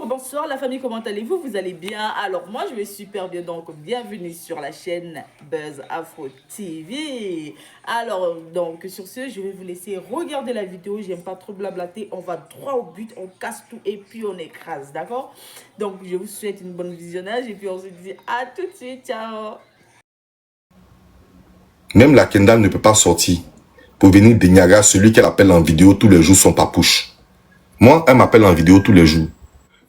Bonsoir la famille, comment allez-vous? Vous allez bien? Alors moi je vais super bien, donc bienvenue sur la chaîne Buzz Afro TV. Alors donc sur ce, je vais vous laisser regarder la vidéo, j'aime pas trop blablater, on va droit au but, on casse tout et puis on écrase, d'accord? Donc je vous souhaite une bonne visionnage et puis on se dit à tout de suite, ciao! Même la Kendall ne peut pas sortir pour venir déniagrer celui qu'elle appelle en vidéo tous les jours son papouche. Moi, elle m'appelle en vidéo tous les jours.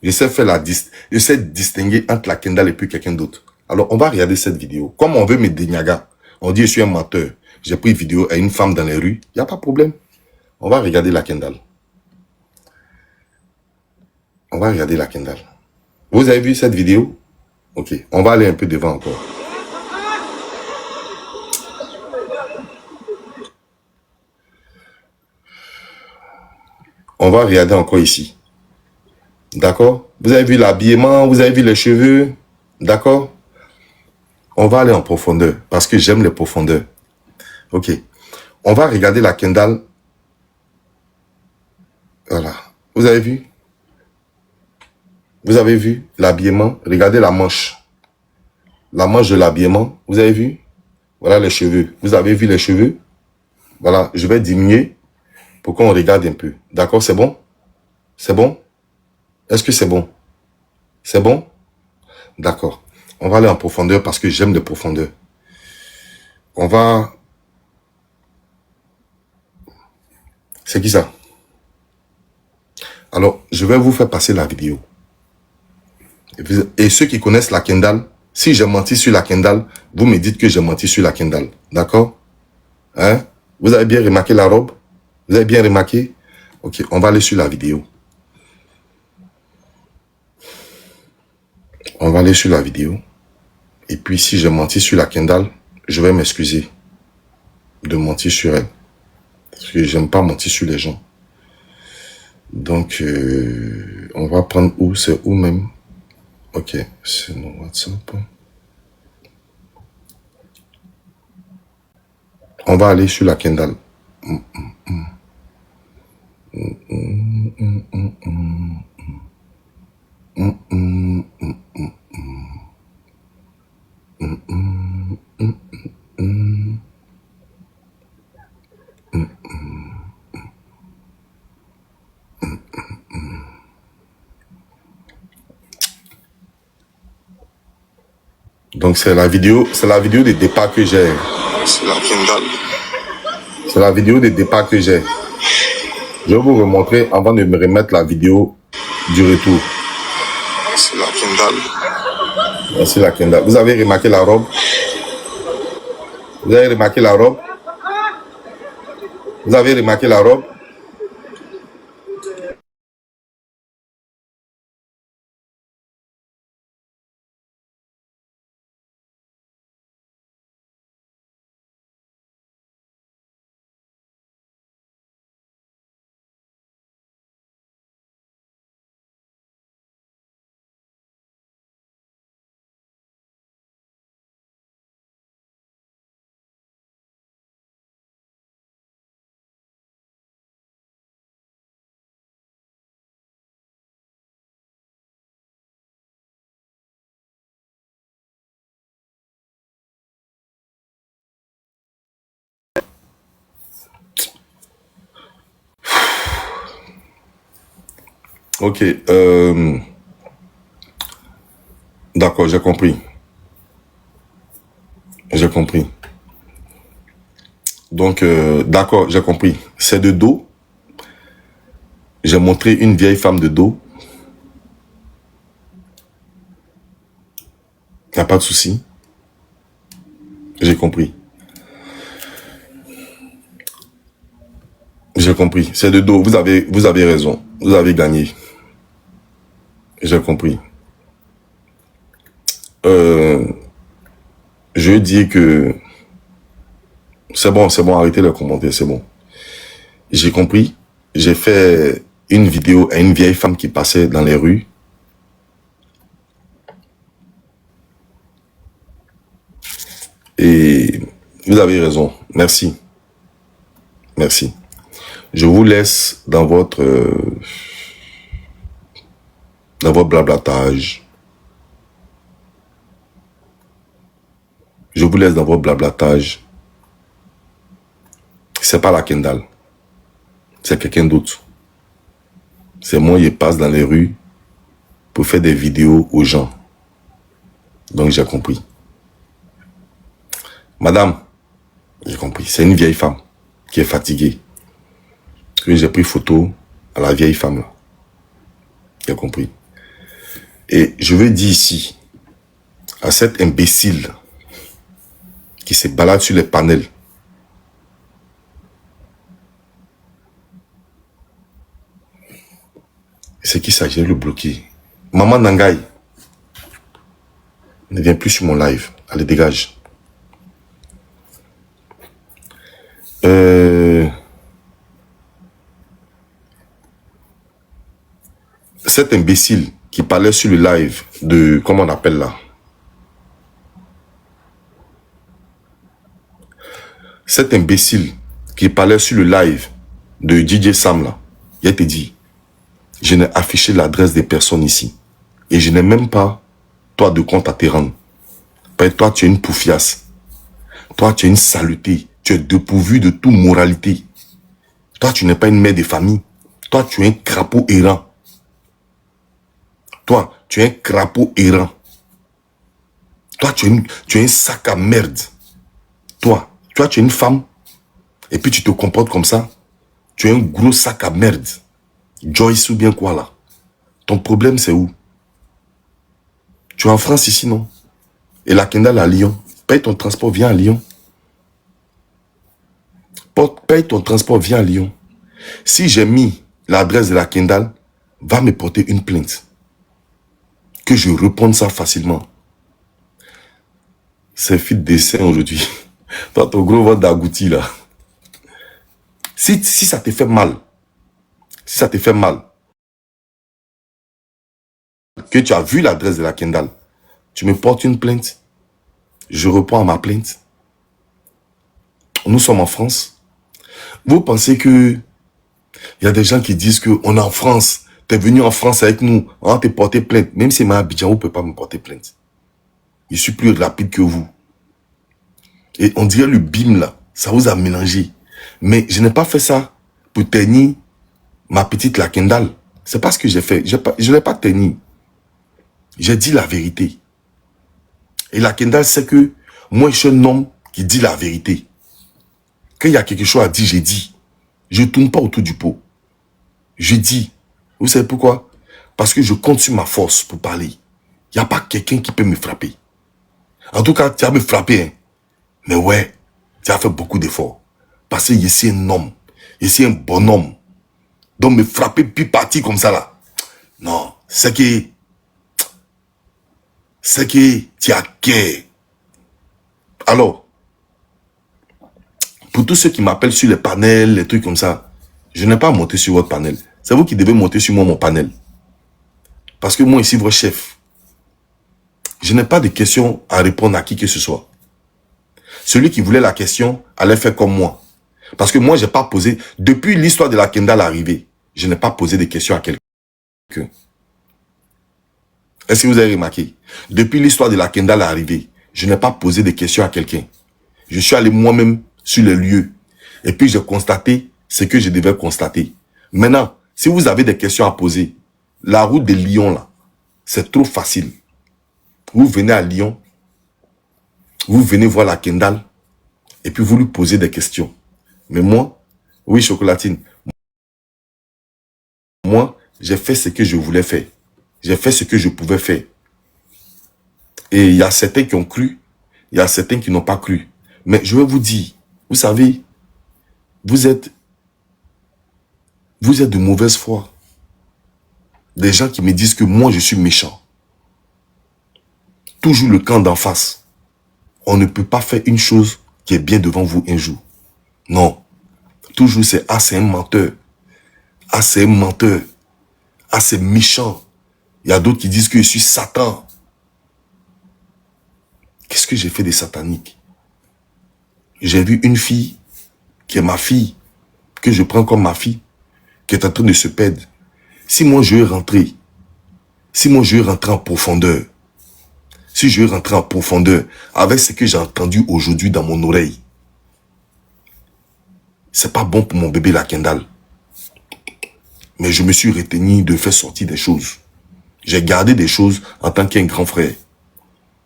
Je sais distinguer entre la Kendall et puis quelqu'un d'autre. Alors, on va regarder cette vidéo. Comme on veut me déniagrer, on dit je suis un menteur. J'ai pris vidéo à une femme dans les rues. Il n'y a pas de problème. On va regarder la Kendall. On va regarder la Kendall. Vous avez vu cette vidéo? Ok, on va aller un peu devant encore. On va regarder encore ici. D'accord? Vous avez vu l'habillement, vous avez vu les cheveux. D'accord? On va aller en profondeur parce que j'aime les profondeurs. Ok. On va regarder la Kendall. Voilà. Vous avez vu? Vous avez vu l'habillement? Regardez la manche. La manche de l'habillement. Vous avez vu? Voilà les cheveux. Vous avez vu les cheveux? Voilà. Je vais diminuer pour qu'on regarde un peu. D'accord? C'est bon? C'est bon? Est-ce que c'est bon? C'est bon? D'accord. On va aller en profondeur parce que j'aime les profondeurs. On va... C'est qui ça? Alors, je vais vous faire passer la vidéo. Et ceux qui connaissent la Kendall, si j'ai menti sur la Kendall, vous me dites que j'ai menti sur la Kendall. D'accord? Hein? Vous avez bien remarqué la robe? Vous avez bien remarqué? Ok, on va aller sur la vidéo. On va aller sur la vidéo. Et puis, si j'ai menti sur la Kendall, je vais m'excuser de mentir sur elle. Parce que j'aime pas mentir sur les gens. Donc, on va prendre où? C'est où même? Ok, c'est mon WhatsApp. On va aller sur la Kendall. Donc c'est la vidéo de départ que j'ai. C'est la Kendall. C'est la vidéo de départ que j'ai. Je vais vous remontrer avant de me remettre la vidéo du retour. C'est la Kendall. C'est la Kendall. Vous avez remarqué la robe? Vous avez remarqué la robe? Vous avez remarqué la robe? Ok. D'accord, j'ai compris. J'ai compris. Donc, d'accord, j'ai compris. C'est de dos. J'ai montré une vieille femme de dos. Il n'y a pas de souci. J'ai compris. J'ai compris. C'est de dos. Vous avez raison. Vous avez gagné. J'ai compris. Je dis que c'est bon, arrêtez les commentaires, c'est bon. J'ai compris. J'ai fait une vidéo à une vieille femme qui passait dans les rues. Et vous avez raison. Merci. Merci. Je vous laisse dans votre... dans votre blablatage. Je vous laisse dans votre blablatage. C'est pas la Kendall. C'est quelqu'un d'autre. C'est moi qui passe dans les rues pour faire des vidéos aux gens. Donc j'ai compris. Madame, j'ai compris. C'est une vieille femme qui est fatiguée. J'ai pris photo à la vieille femme là. J'ai compris. Et je veux dire ici, à cet imbécile qui se balade sur les panels, c'est qui ça, je vais le bloquer. Maman Nangaï, ne viens plus sur mon live. Allez, dégage. Cet imbécile qui parlait sur le live de, comment on appelle là? Cet imbécile qui parlait sur le live de DJ Sam là, il a été dit, je n'ai affiché l'adresse des personnes ici. Et je n'ai même pas, toi, de compte à te rendre. Parce que toi, tu es une poufiasse. Toi, tu es une saleté. Tu es dépourvu de toute moralité. Toi, tu n'es pas une mère de famille. Toi, tu es un crapaud errant. Toi, tu es un crapaud errant. Toi, tu es un sac à merde. Toi, tu es une femme. Et puis, tu te comportes comme ça. Tu es un gros sac à merde. Joyce ou bien quoi là? Ton problème, c'est où? Tu es en France ici, non? Et la Kendall à Lyon. Paye ton transport, viens à Lyon. Paye ton transport, viens à Lyon. Si j'ai mis l'adresse de la Kendall, va me porter une plainte. Que je réponde ça facilement. C'est fit de dessin aujourd'hui. Toi, ton gros ventre d'agouti là. Si ça te fait mal, si ça te fait mal, que tu as vu l'adresse de la Kendall, tu me portes une plainte, je réponds à ma plainte. Nous sommes en France. Vous pensez que il y a des gens qui disent qu'on est en France, tu es venu en France avec nous, on va te porter plainte. Même si c'est ma Abidjan, vous ne pouvez pas me porter plainte. Je suis plus rapide que vous. Et on dirait le bim là, ça vous a mélangé. Mais je n'ai pas fait ça pour ternir ma petite la Kendall. C'est pas ce que j'ai fait. Je ne l'ai pas terni. J'ai dit la vérité. Et la Kendall sait que moi, je suis un homme qui dit la vérité. Quand il y a quelque chose à dire, j'ai dit. Je ne tourne pas autour du pot. Je dis. Vous savez pourquoi? Parce que je compte sur ma force pour parler. Il n'y a pas quelqu'un qui peut me frapper. En tout cas, tu as me frappé. Hein. Mais ouais, tu as fait beaucoup d'efforts. Parce que je suis un homme. Je suis un bonhomme. Donc me frapper puis partir comme ça là. Non, c'est que tu as cœur. Alors, pour tous ceux qui m'appellent sur les panels, les trucs comme ça, je n'ai pas monté sur votre panel. C'est vous qui devez monter sur moi mon panel. Parce que moi ici, votre chef, je n'ai pas de questions à répondre à qui que ce soit. Celui qui voulait la question allait faire comme moi. Parce que moi, je n'ai pas posé, depuis l'histoire de la Kendall arrivée, je n'ai pas posé de questions à quelqu'un. Est-ce que vous avez remarqué? Depuis l'histoire de la Kendall arrivée, je n'ai pas posé de questions à quelqu'un. Je suis allé moi-même sur les lieux. Et puis, j'ai constaté ce que je devais constater. Maintenant, si vous avez des questions à poser, la route de Lyon, là, c'est trop facile. Vous venez à Lyon, vous venez voir la Kendall, et puis vous lui posez des questions. Mais moi, oui, Chocolatine, moi, j'ai fait ce que je voulais faire. J'ai fait ce que je pouvais faire. Et il y a certains qui ont cru, il y a certains qui n'ont pas cru. Mais je vais vous dire, vous savez, vous êtes de mauvaise foi. Des gens qui me disent que moi, je suis méchant. Toujours le camp d'en face. On ne peut pas faire une chose qui est bien devant vous un jour. Non. Toujours c'est « Ah, c'est un menteur. Ah, c'est un menteur. Ah, c'est méchant. » Il y a d'autres qui disent que je suis Satan. Qu'est-ce que j'ai fait de satanique? J'ai vu une fille qui est ma fille, que je prends comme ma fille, qui est en train de se perdre. Si moi je vais rentrer, Si moi je vais rentrer en profondeur, si je vais rentrer en profondeur avec ce que j'ai entendu aujourd'hui dans mon oreille, c'est pas bon pour mon bébé la Kendall. Mais je me suis retenu de faire sortir des choses. J'ai gardé des choses en tant qu'un grand frère.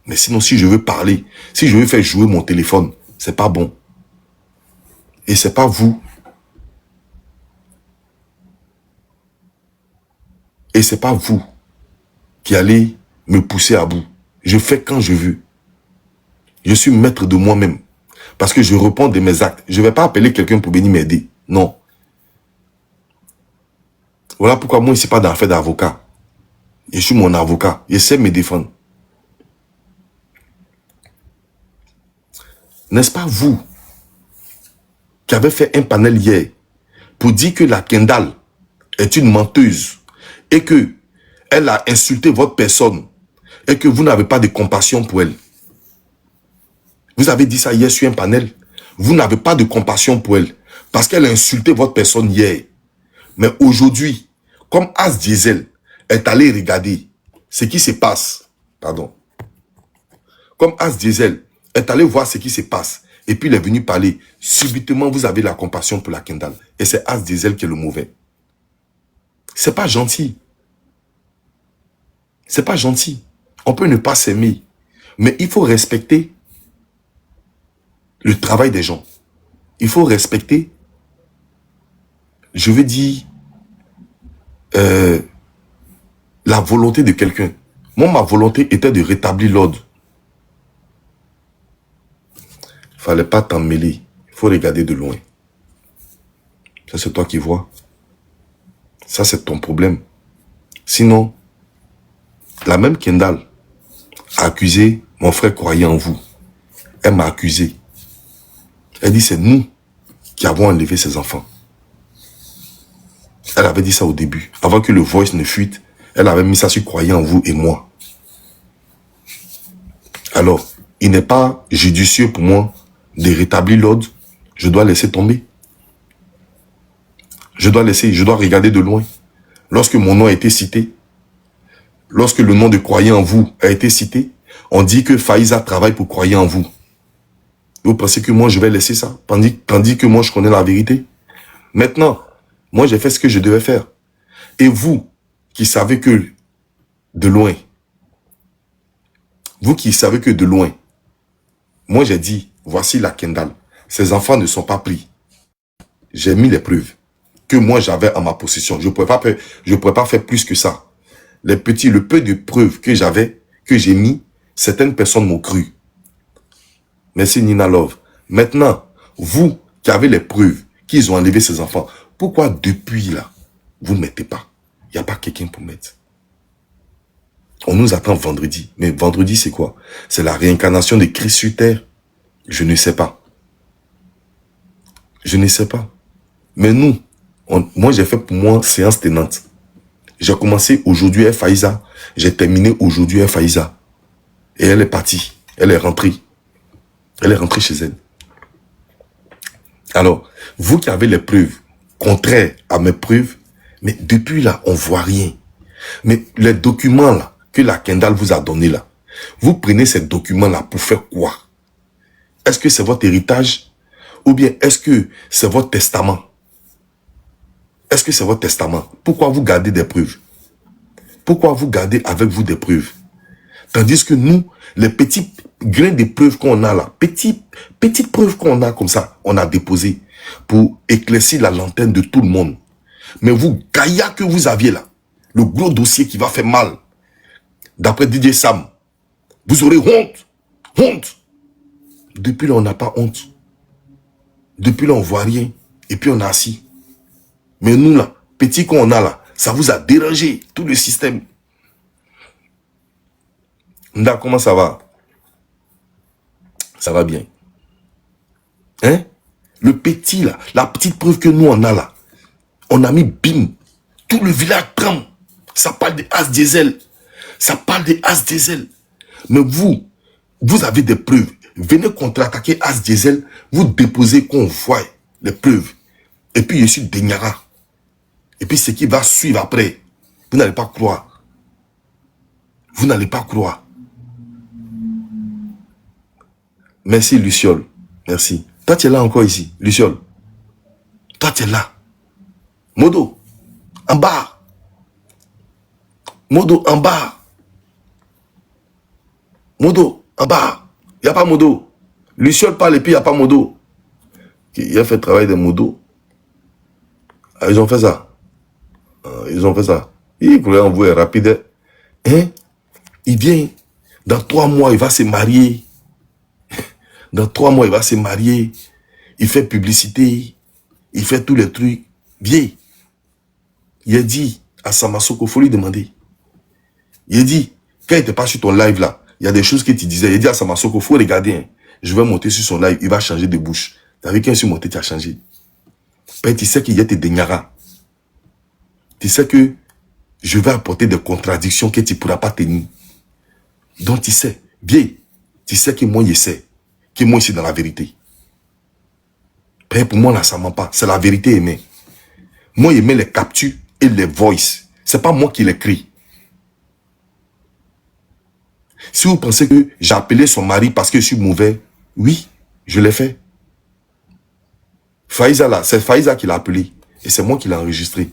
Mais sinon, si je veux parler, si je veux faire jouer mon téléphone, c'est pas bon. Et c'est pas vous. Et c'est pas vous qui allez me pousser à bout. Je fais quand je veux. Je suis maître de moi-même. Parce que je réponds de mes actes. Je ne vais pas appeler quelqu'un pour venir m'aider. Non. Voilà pourquoi moi, je ne suis pas dans l'affaire d'avocat. Je suis mon avocat. Je sais me défendre. N'est-ce pas vous qui avez fait un panel hier pour dire que la Kendall est une menteuse et que elle a insulté votre personne et que vous n'avez pas de compassion pour elle? Vous avez dit ça hier sur un panel. Vous n'avez pas de compassion pour elle parce qu'elle a insulté votre personne hier. Mais aujourd'hui, comme As Diesel est allé regarder ce qui se passe, pardon, comme As Diesel est allé voir ce qui se passe et puis il est venu parler, subitement vous avez la compassion pour la Kendall. Et c'est As Diesel qui est le mauvais. C'est pas gentil. C'est pas gentil. On peut ne pas s'aimer, mais il faut respecter le travail des gens. Il faut respecter, je veux dire, la volonté de quelqu'un. Moi, ma volonté était de rétablir l'ordre. Il ne fallait pas t'en mêler. Il faut regarder de loin. Ça, c'est toi qui vois. Ça, c'est ton problème. Sinon, la même Kendall a accusé mon frère croyant en vous. Elle m'a accusé. Elle dit, c'est nous qui avons enlevé ses enfants. Elle avait dit ça au début. Avant que le voice ne fuite, elle avait mis ça sur croyant en vous et moi. Alors, il n'est pas judicieux pour moi de rétablir l'ordre. Je dois laisser tomber. Je dois regarder de loin. Lorsque mon nom a été cité, lorsque le nom de croyant en vous a été cité, on dit que Faiza travaille pour croyer en vous. Vous pensez que moi je vais laisser ça, tandis que moi je connais la vérité? Maintenant, moi j'ai fait ce que je devais faire. Et vous, qui savez que de loin, moi j'ai dit, voici la Kendall. Ces enfants ne sont pas pris. J'ai mis les preuves que moi j'avais en ma possession. Je ne pourrais pas faire plus que ça. Le peu de preuves que j'avais, que j'ai mis, certaines personnes m'ont cru. Merci Nina Love. Maintenant, vous qui avez les preuves qu'ils ont enlevé ces enfants, pourquoi depuis là, vous ne mettez pas? Il n'y a pas quelqu'un pour mettre. On nous attend vendredi. Mais vendredi, c'est quoi? C'est la réincarnation de Christ sur terre. Je ne sais pas. Je ne sais pas. Mais nous, moi j'ai fait pour moi séance tenante. J'ai commencé aujourd'hui à Faiza. J'ai terminé aujourd'hui à Faiza. Et elle est partie. Elle est rentrée. Elle est rentrée chez elle. Alors, vous qui avez les preuves contraires à mes preuves, mais depuis là, on ne voit rien. Mais les documents là, que la Kendall vous a donné là, vous prenez ces documents là pour faire quoi? Est-ce que c'est votre héritage? Ou bien est-ce que c'est votre testament? Est-ce que c'est votre testament? Pourquoi vous gardez des preuves? Pourquoi vous gardez avec vous des preuves? Tandis que nous, les petits grains de preuves qu'on a là, petites preuves qu'on a comme ça, on a déposé pour éclaircir la lanterne de tout le monde. Mais vous, Gaïa que vous aviez là, le gros dossier qui va faire mal, d'après DJ Sam, vous aurez honte. Honte. Depuis là, on n'a pas honte. Depuis là, on ne voit rien. Et puis on est assis. Mais nous là, petit qu'on a là, ça vous a dérangé, tout le système. Nda, comment ça va? Ça va bien. Hein? Le petit là, la petite preuve que nous on a là, on a mis bim. Tout le village tremble. Ça parle de As Diesel. Ça parle de As Diesel. Mais vous avez des preuves. Venez contre-attaquer As Diesel. Vous déposez qu'on voit les preuves. Et puis je suis Denyara. Et puis ce qui va suivre après, vous n'allez pas croire. Vous n'allez pas croire. Merci, Luciole. Merci. Toi, tu es là encore ici, Luciole. Toi, tu es là. Modo, en bas. Modo, en bas. Modo, en bas. Il n'y a pas Modo. Luciole parle et puis il n'y a pas Modo. Il a fait le travail des Modo. Ah, ils ont fait ça. Ah, ils ont fait ça. Il voulait envoyer rapide. Hein? Il vient. Dans 3 mois, il va se marier. Dans 3 mois, il va se marier. Il fait publicité. Il fait tous les trucs. Viens. Il a dit à Samasoko, il faut lui demander. Il a dit, quand il n'était pas sur ton live là, il y a des choses que tu disais. Il a dit à Samasoko, il faut regarder. Hein. Je vais monter sur son live. Il va changer de bouche. T'as vu quand il est monté, tu as changé. Ben, tu sais qu'il y a tes dégnara. Tu sais que je vais apporter des contradictions que tu ne pourras pas tenir. Donc tu sais, bien, tu sais que moi je sais, que moi je suis dans la vérité. Ben, pour moi là, ça ne ment pas. C'est la vérité aimée. Moi, je mets les captures et les voices. Ce n'est pas moi qui les crie. Si vous pensez que j'ai appelé son mari parce que je suis mauvais, oui, je l'ai fait. Faïza là, c'est Faïza qui l'a appelé. Et c'est moi qui l'ai enregistré.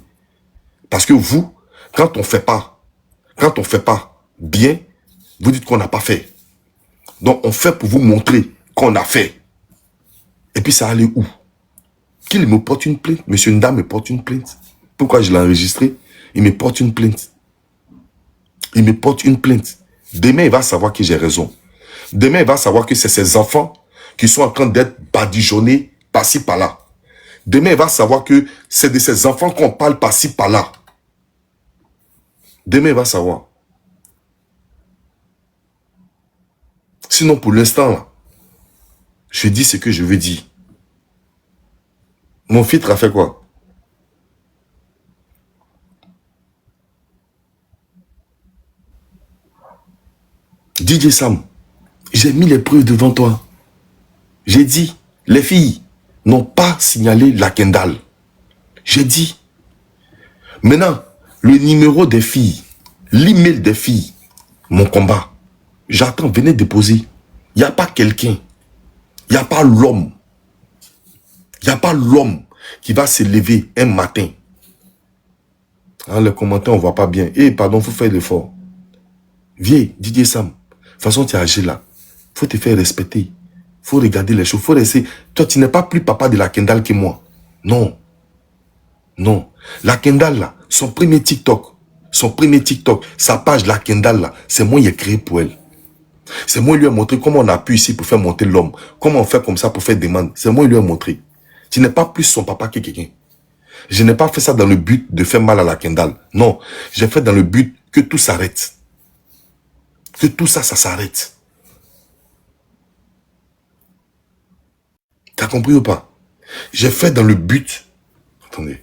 Parce que vous, quand on fait pas bien, vous dites qu'on n'a pas fait. Donc on fait pour vous montrer qu'on a fait. Et puis ça allait où? Qu'il me porte une plainte. Monsieur Nda me porte une plainte. Pourquoi je l'ai enregistré? Il me porte une plainte. Il me porte une plainte. Demain, il va savoir que j'ai raison. Demain, il va savoir que c'est ses enfants qui sont en train d'être badigeonnés par-ci, par-là. Demain, il va savoir que c'est de ses enfants qu'on parle par-ci, par-là. Demain, il va savoir. Sinon, pour l'instant, là, je dis ce que je veux dire. Mon filtre a fait quoi? DJ Sam, j'ai mis les preuves devant toi. J'ai dit, les filles n'ont pas signalé la Kendall. J'ai dit. Maintenant, le numéro des filles, l'email des filles, mon combat, j'attends, venez déposer. Il n'y a pas quelqu'un, il n'y a pas l'homme. Il n'y a pas l'homme qui va se lever un matin. Dans les commentaires, on ne voit pas bien. Eh, pardon, il faut faire l'effort. Viens, DJ Sam. De toute façon, tu es âgé là. Il faut te faire respecter. Il faut regarder les choses. Il faut rester. Toi, tu n'es pas plus papa de la Kendall que moi. Non. Non. La Kendall là, son premier TikTok, sa page la Kendall là, c'est moi qui ai créé pour elle. C'est moi qui lui ai montré comment on appuie ici pour faire monter l'homme. Comment on fait comme ça pour faire demande. C'est moi qui lui ai montré. Tu n'es pas plus son papa que quelqu'un. Je n'ai pas fait ça dans le but de faire mal à la Kendall. Non. J'ai fait dans le but que tout s'arrête. Que tout ça, ça s'arrête. T'as compris ou pas? J'ai fait dans le but... Attendez.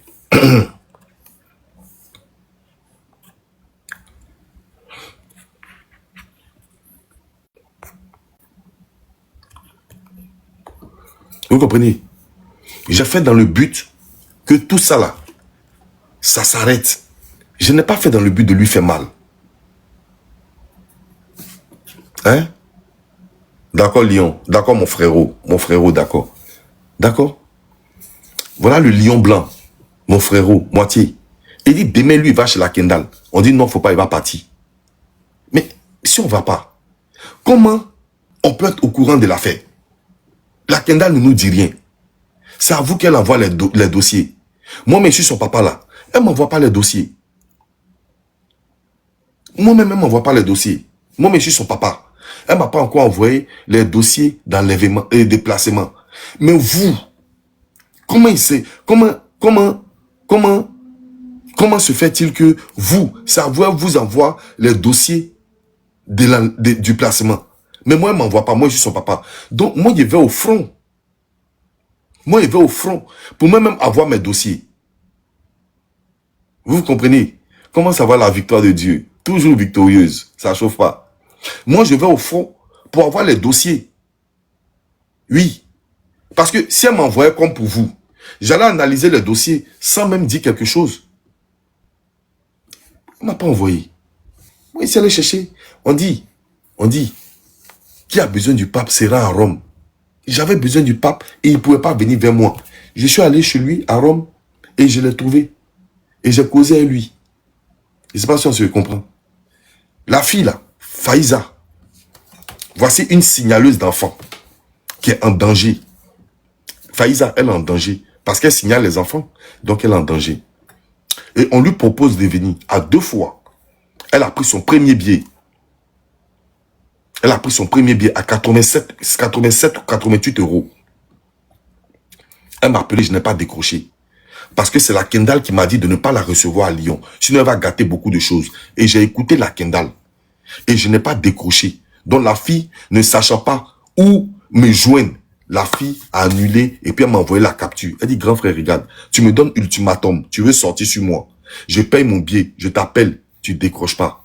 Vous comprenez? J'ai fait dans le but que tout ça là, ça s'arrête. Je n'ai pas fait dans le but de lui faire mal. Hein? D'accord, lion. D'accord, mon frérot. Mon frérot, d'accord. D'accord? Voilà le lion blanc. Mon frérot, moitié. Il dit, demain, lui, il va chez la Kendall. On dit, non, faut pas, il va partir. Mais si on ne va pas, comment on peut être au courant de l'affaire? La Kendall ne nous dit rien. C'est à vous qu'elle envoie les dossiers. Moi-même, je suis son papa là. Elle ne m'envoie pas les dossiers. Moi-même, elle ne m'envoie pas les dossiers. Moi-même, je suis son papa. Elle ne m'a pas encore envoyé les dossiers d'enlèvement et déplacement. Mais vous, comment il sait, comment se fait-il que vous, ça vous envoie les dossiers du placement? Mais moi, elle ne m'envoie pas. Moi, je suis son papa. Donc, moi, je vais au front. Moi, je vais au front pour moi-même avoir mes dossiers. Vous comprenez? Comment ça va la victoire de Dieu? Toujours victorieuse. Ça ne chauffe pas. Moi, je vais au front pour avoir les dossiers. Oui. Parce que si elle m'envoyait comme pour vous, j'allais analyser les dossiers sans même dire quelque chose. Elle ne m'a pas envoyé. Oui, c'est aller chercher. On dit, qui a besoin du pape sera à Rome. J'avais besoin du pape et il ne pouvait pas venir vers moi. Je suis allé chez lui à Rome et je l'ai trouvé. Et j'ai causé avec lui. Je ne sais pas si on se comprend. La fille là, Faïza, voici une signaleuse d'enfants qui est en danger. Faïza, elle est en danger parce qu'elle signale les enfants, donc elle est en danger. Et on lui propose de venir à 2 fois. Elle a pris son premier billet. Elle a pris son premier billet à 87 ou 88 euros. Elle m'a appelé, je n'ai pas décroché. Parce que c'est la Kendall qui m'a dit de ne pas la recevoir à Lyon. Sinon, elle va gâter beaucoup de choses. Et j'ai écouté la Kendall. Et je n'ai pas décroché. Donc la fille, ne sachant pas où me joindre, la fille a annulé et puis elle m'a envoyé la capture. Elle dit, grand frère, regarde, tu me donnes ultimatum, tu veux sortir sur moi. Je paye mon billet, je t'appelle, tu ne décroches pas.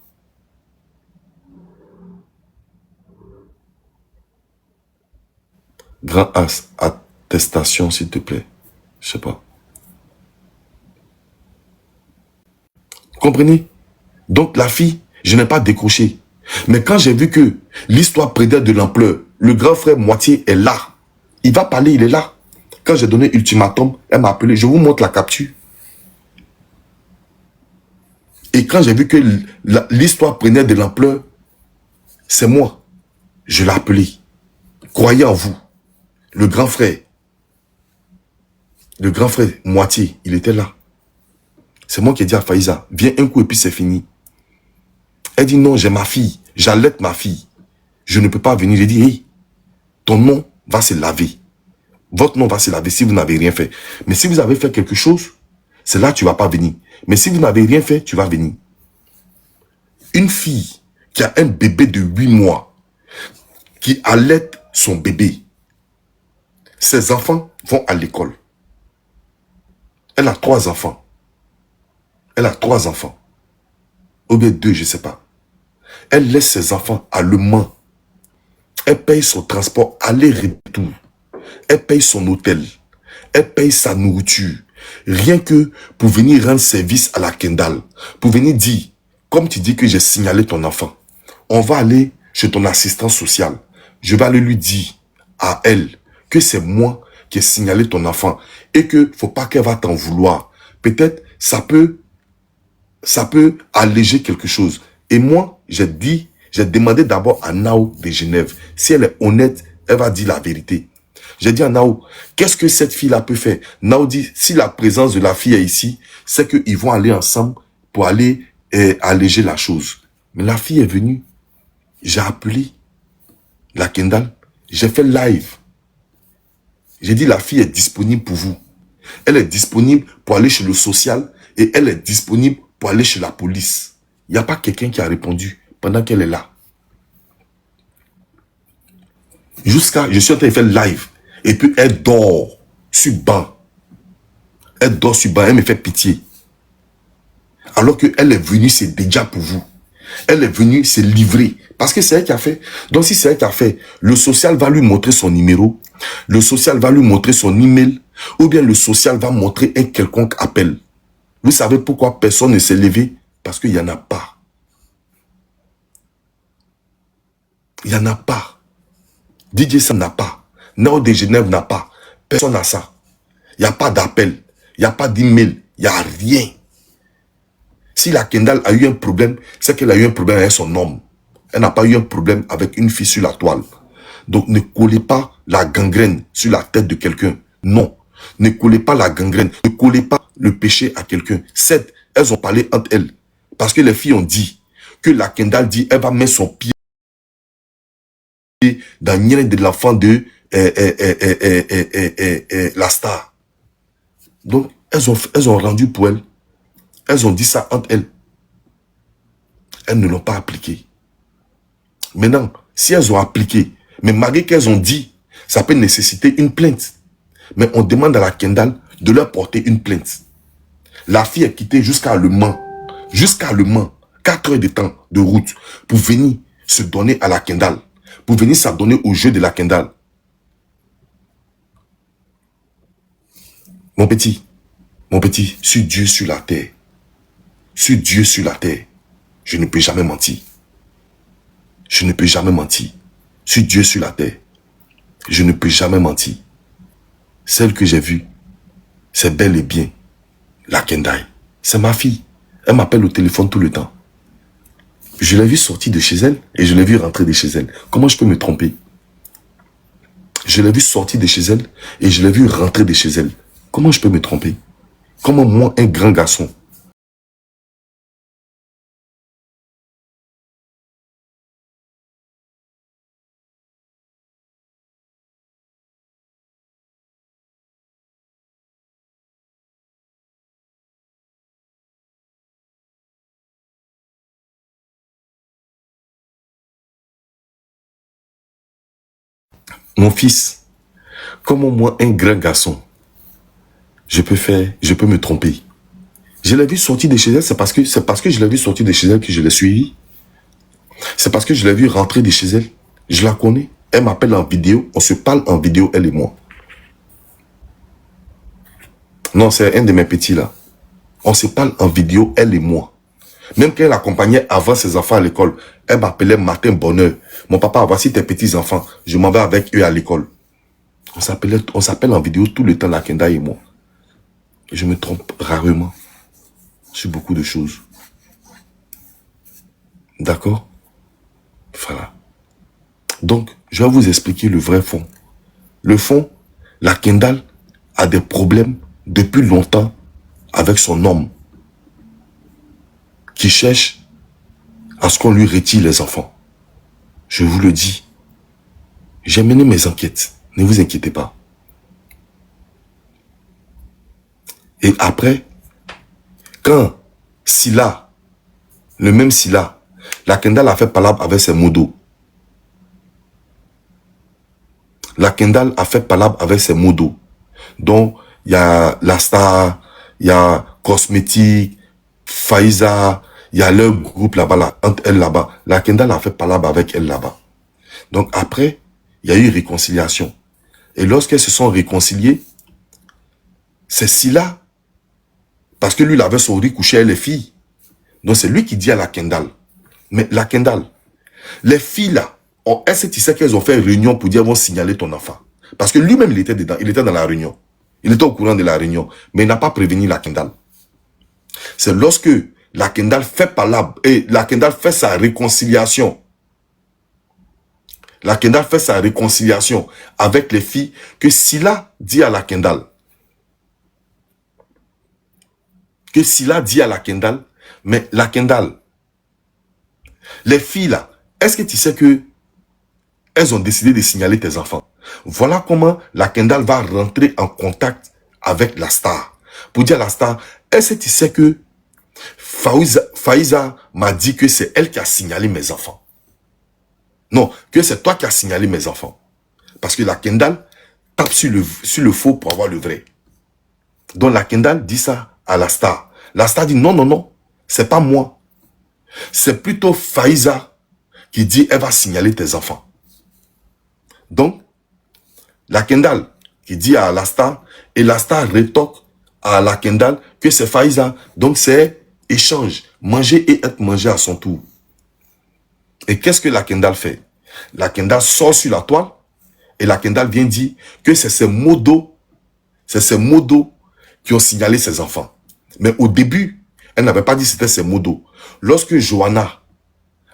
Grand as, attestation, s'il te plaît. Je sais pas. Comprenez? Donc la fille, je n'ai pas décroché. Mais quand j'ai vu que l'histoire prenait de l'ampleur, le grand frère moitié est là. Il va parler, il est là. Quand j'ai donné ultimatum, elle m'a appelé. Je vous montre la capture. Et quand j'ai vu que l'histoire prenait de l'ampleur, c'est moi. Je l'ai appelé. Croyez en vous. Le grand frère moitié, il était là. C'est moi qui ai dit à Faïza, viens un coup et puis c'est fini. Elle dit non, j'ai ma fille, j'allaite ma fille. Je ne peux pas venir. J'ai dit, hey, ton nom va se laver. Votre nom va se laver si vous n'avez rien fait. Mais si vous avez fait quelque chose, c'est là que tu ne vas pas venir. Mais si vous n'avez rien fait, tu vas venir. Une fille qui a un bébé de 8 mois, qui allaite son bébé, ses enfants vont à l'école. Elle a 3 enfants. Elle a 3 enfants. Ou bien 2, je ne sais pas. Elle laisse ses enfants à Le Mans. Elle paye son transport aller-retour. Elle paye son hôtel. Elle paye sa nourriture. Rien que pour venir rendre service à la Kendall. Pour venir dire, comme tu dis que j'ai signalé ton enfant, on va aller chez ton assistant social. Je vais aller lui dire à elle que c'est moi qui ai signalé ton enfant et que faut pas qu'elle va t'en vouloir. Peut-être ça peut alléger quelque chose. Et moi, j'ai demandé d'abord à Nao de Genève. Si elle est honnête, elle va dire la vérité. J'ai dit à Nao, qu'est-ce que cette fille-là peut faire? Nao dit, si la présence de la fille est ici, c'est qu'ils vont aller ensemble pour aller alléger la chose. Mais la fille est venue. J'ai appelé la Kendall. J'ai fait live. J'ai dit, la fille est disponible pour vous. Elle est disponible pour aller chez le social et elle est disponible pour aller chez la police. Il n'y a pas quelqu'un qui a répondu pendant qu'elle est là. Jusqu'à, je suis en train de faire live. Et puis elle dort sur banc. Elle dort sur banc, elle me fait pitié. Alors qu'elle est venue, c'est déjà pour vous. Elle est venue se livrer. Parce que c'est elle qui a fait. Donc si c'est elle qui a fait, le social va lui montrer son numéro. Le social va lui montrer son email. Ou bien le social va montrer un quelconque appel. Vous savez pourquoi personne ne s'est levé? Parce qu'il n'y en a pas. Il n'y en a pas. DJ Sam n'a pas. Nao de Genève n'a pas. Personne n'a ça. Il n'y a pas d'appel. Il n'y a pas d'email. Il n'y a rien. Si la Kendall a eu un problème, c'est qu'elle a eu un problème avec son homme. Elle n'a pas eu un problème avec une fille sur la toile. Donc ne collez pas la gangrène sur la tête de quelqu'un. Non. Ne collez pas la gangrène. Ne collez pas le péché à quelqu'un. Certes, elles ont parlé entre elles. Parce que les filles ont dit que la Kendall dit elle va mettre son pied dans le nez de l'enfant de la star. Donc, elles ont rendu pour elle. Elles ont dit ça entre elles. Elles ne l'ont pas appliqué. Maintenant, si elles ont appliqué, mais malgré qu'elles ont dit, ça peut nécessiter une plainte. Mais on demande à la Kendall de leur porter une plainte. La fille est quittée jusqu'à Le Mans. Jusqu'à Le Mans. 4 heures de temps de route pour venir se donner à la Kendall. Pour venir s'adonner au jeu de la Kendall. Mon petit, sur Dieu sur la terre. Sur Dieu sur la terre. Je ne peux jamais mentir. Je ne peux jamais mentir. Sur Dieu sur la terre. Je ne peux jamais mentir. Celle que j'ai vue, c'est bel et bien la Kendai. C'est ma fille. Elle m'appelle au téléphone tout le temps. Je l'ai vue sortir de chez elle et je l'ai vue rentrer de chez elle. Comment je peux me tromper? Je l'ai vue sortir de chez elle et je l'ai vue rentrer de chez elle. Comment je peux me tromper? Comment moi, un grand garçon, mon fils, comment moi, un grand garçon, je peux me tromper? Je l'ai vu sortir de chez elle, c'est parce que je l'ai vu sortir de chez elle que je l'ai suivi. C'est parce que je l'ai vu rentrer de chez elle. Je la connais. Elle m'appelle en vidéo. On se parle en vidéo, elle et moi. Non, c'est un de mes petits là. On se parle en vidéo, elle et moi. Même quand elle accompagnait avant ses enfants à l'école, elle m'appelait matin bonheur. Mon papa, voici tes petits enfants. Je m'en vais avec eux à l'école. On s'appelle en vidéo tout le temps, la Kenda et moi. Je me trompe rarement sur beaucoup de choses. D'accord? Voilà. Donc, je vais vous expliquer le vrai fond. Le fond, la Kendall a des problèmes depuis longtemps avec son homme qui cherche à ce qu'on lui retire les enfants. Je vous le dis. J'ai mené mes enquêtes. Ne vous inquiétez pas. Et après, quand Silla, le même Silla, la Kendall a fait palabre avec ses modos. La Kendall a fait palabre avec ses modos. Donc, il y a la Star, il y a Cosmétique, Faiza, il y a leur groupe là-bas, là, entre elles là-bas. La Kendall a fait palabre avec elle là-bas. Donc après, il y a eu réconciliation. Et lorsqu'elles se sont réconciliées, c'est Silla, parce que lui, il avait son riz couché avec les filles. Donc c'est lui qui dit à la Kendall. Mais la Kendall, les filles là, est-ce que tu sais qu'elles ont fait une réunion pour dire, vont signaler ton enfant? Parce que lui-même, il était dedans, il était dans la réunion. Il était au courant de la réunion, mais il n'a pas prévenu la Kendall. C'est lorsque la Kendall fait palabre et la Kendall fait sa réconciliation. La Kendall fait sa réconciliation avec les filles que Silla dit à la Kendall. Que Silla dit à la Kendall, mais la Kendall, les filles là, est-ce que tu sais que elles ont décidé de signaler tes enfants? Voilà comment la Kendall va rentrer en contact avec la Star. Pour dire à la Star, est-ce que tu sais que Faiza m'a dit que c'est elle qui a signalé mes enfants? Non, que c'est toi qui as signalé mes enfants. Parce que la Kendall tape sur le faux pour avoir le vrai. Donc la Kendall dit ça à la Star. La Star dit non, non, non, c'est pas moi. C'est plutôt Faiza qui dit elle va signaler tes enfants. Donc, la Kendall qui dit à la Star, et la Star rétorque à la Kendall que c'est Faiza. Donc c'est échange, manger et être mangé à son tour. Et qu'est-ce que la Kendall fait? La Kendall sort sur la toile et la Kendall vient dire que c'est ces modos qui ont signalé ses enfants. Mais au début, elle n'avait pas dit que c'était ses modos. Lorsque Johanna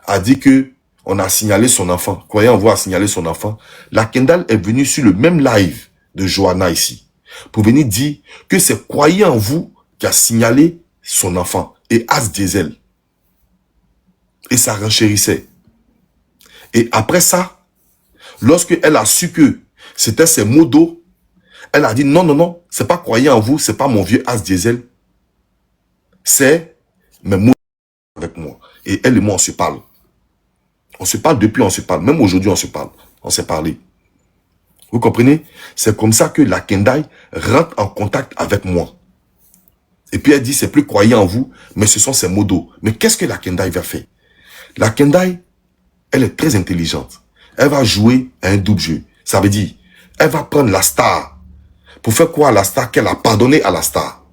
a dit que on a signalé son enfant, croyant avoir signalé son enfant, la Kendall est venue sur le même live de Johanna ici pour venir dire que c'est croyant en vous qui a signalé son enfant et As Diesel. Et ça renchérissait. Et après ça, lorsque elle a su que c'était ses modos, elle a dit non, non, non, c'est pas croyant en vous, c'est pas mon vieux As Diesel, c'est mes modos avec moi. Et elle et moi, on se parle. On se parle depuis, on se parle. Même aujourd'hui, on se parle. On s'est parlé. Vous comprenez? C'est comme ça que la Kendai rentre en contact avec moi. Et puis elle dit, c'est plus croyant en vous, mais ce sont ses modos. Mais qu'est-ce que la Kendai va faire? La Kendai, elle est très intelligente. Elle va jouer à un double jeu. Ça veut dire, elle va prendre la Star. Pour faire quoi à la Star? Qu'elle a pardonné à la Star.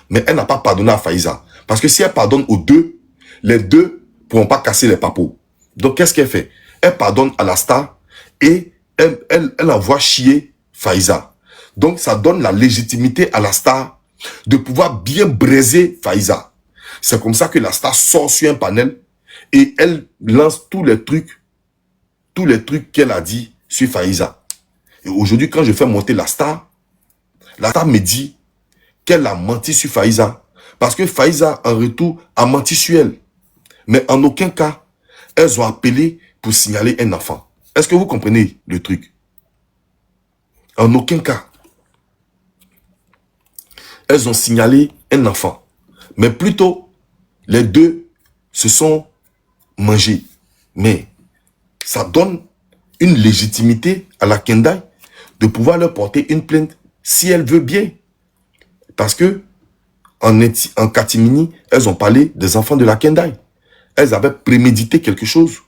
Mais elle n'a pas pardonné à Faiza. Parce que si elle pardonne aux deux, les deux pourront pas casser les papos. Donc, qu'est-ce qu'elle fait? Elle pardonne à la star et elle envoie chier Faiza. Donc, ça donne la légitimité à la star de pouvoir bien braiser Faiza. C'est comme ça que la star sort sur un panel et elle lance tous les trucs qu'elle a dit sur Faiza. Et aujourd'hui, quand je fais monter la star me dit qu'elle a menti sur Faiza. Parce que Faiza, en retour, a menti sur elle. Mais en aucun cas, elles ont appelé pour signaler un enfant. Est-ce que vous comprenez le truc? En aucun cas. Elles ont signalé un enfant. Mais plutôt, les deux se sont mangés. Mais ça donne une légitimité à la Kendai de pouvoir leur porter une plainte si elle veut bien. Parce que en catimini, elles ont parlé des enfants de la Kendai. Elles avaient prémédité quelque chose.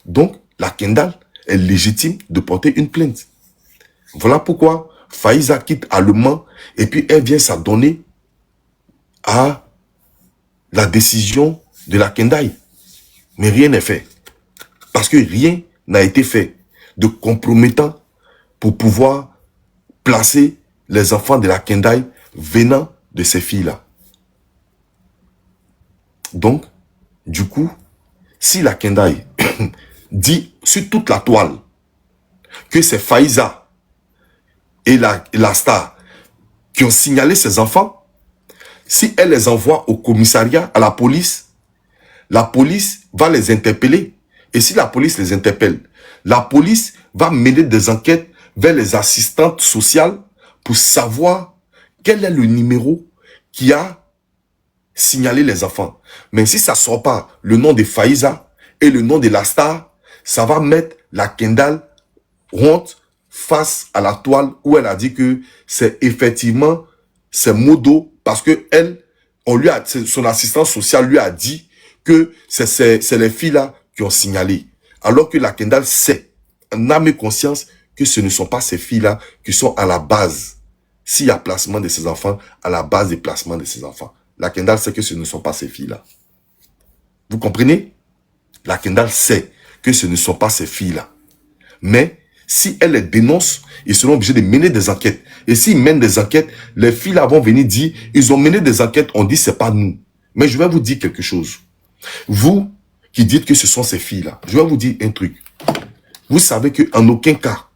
Donc, la Kendai est légitime de porter une plainte. Voilà pourquoi Faiza quitte allemand et puis elle vient s'adonner à la décision de la Kendai. Mais rien n'est fait. Parce que rien n'a été fait de compromettant pour pouvoir placer les enfants de la Kendai venant de ces filles-là. Donc, du coup, si la Kendai dit sur toute la toile que c'est Faiza et la star qui ont signalé ces enfants, si elle les envoie au commissariat, à la police va les interpeller. Et si la police les interpelle, la police va mener des enquêtes vers les assistantes sociales pour savoir quel est le numéro qui a signalé les enfants. Mais si ça ne sort pas le nom de Faiza et le nom de la star, ça va mettre la Kendai honte face à la toile où elle a dit que c'est effectivement c'est Modo parce que elle, son assistante sociale lui a dit que c'est les filles là qui ont signalé. Alors que la Kendai sait, en âme et conscience, que ce ne sont pas ces filles-là qui sont à la base. S'il y a placement de ces enfants, à la base des placements de ces enfants. La Kendai sait que ce ne sont pas ces filles-là. Vous comprenez? La Kendai sait que ce ne sont pas ces filles-là. Mais si elle les dénonce, ils seront obligés de mener des enquêtes. Et s'ils mènent des enquêtes, les filles-là vont venir dire, ils ont mené des enquêtes, on dit c'est pas nous. Mais je vais vous dire quelque chose. Vous qui dites que ce sont ces filles-là, je vais vous dire un truc. Vous savez qu'en aucun cas,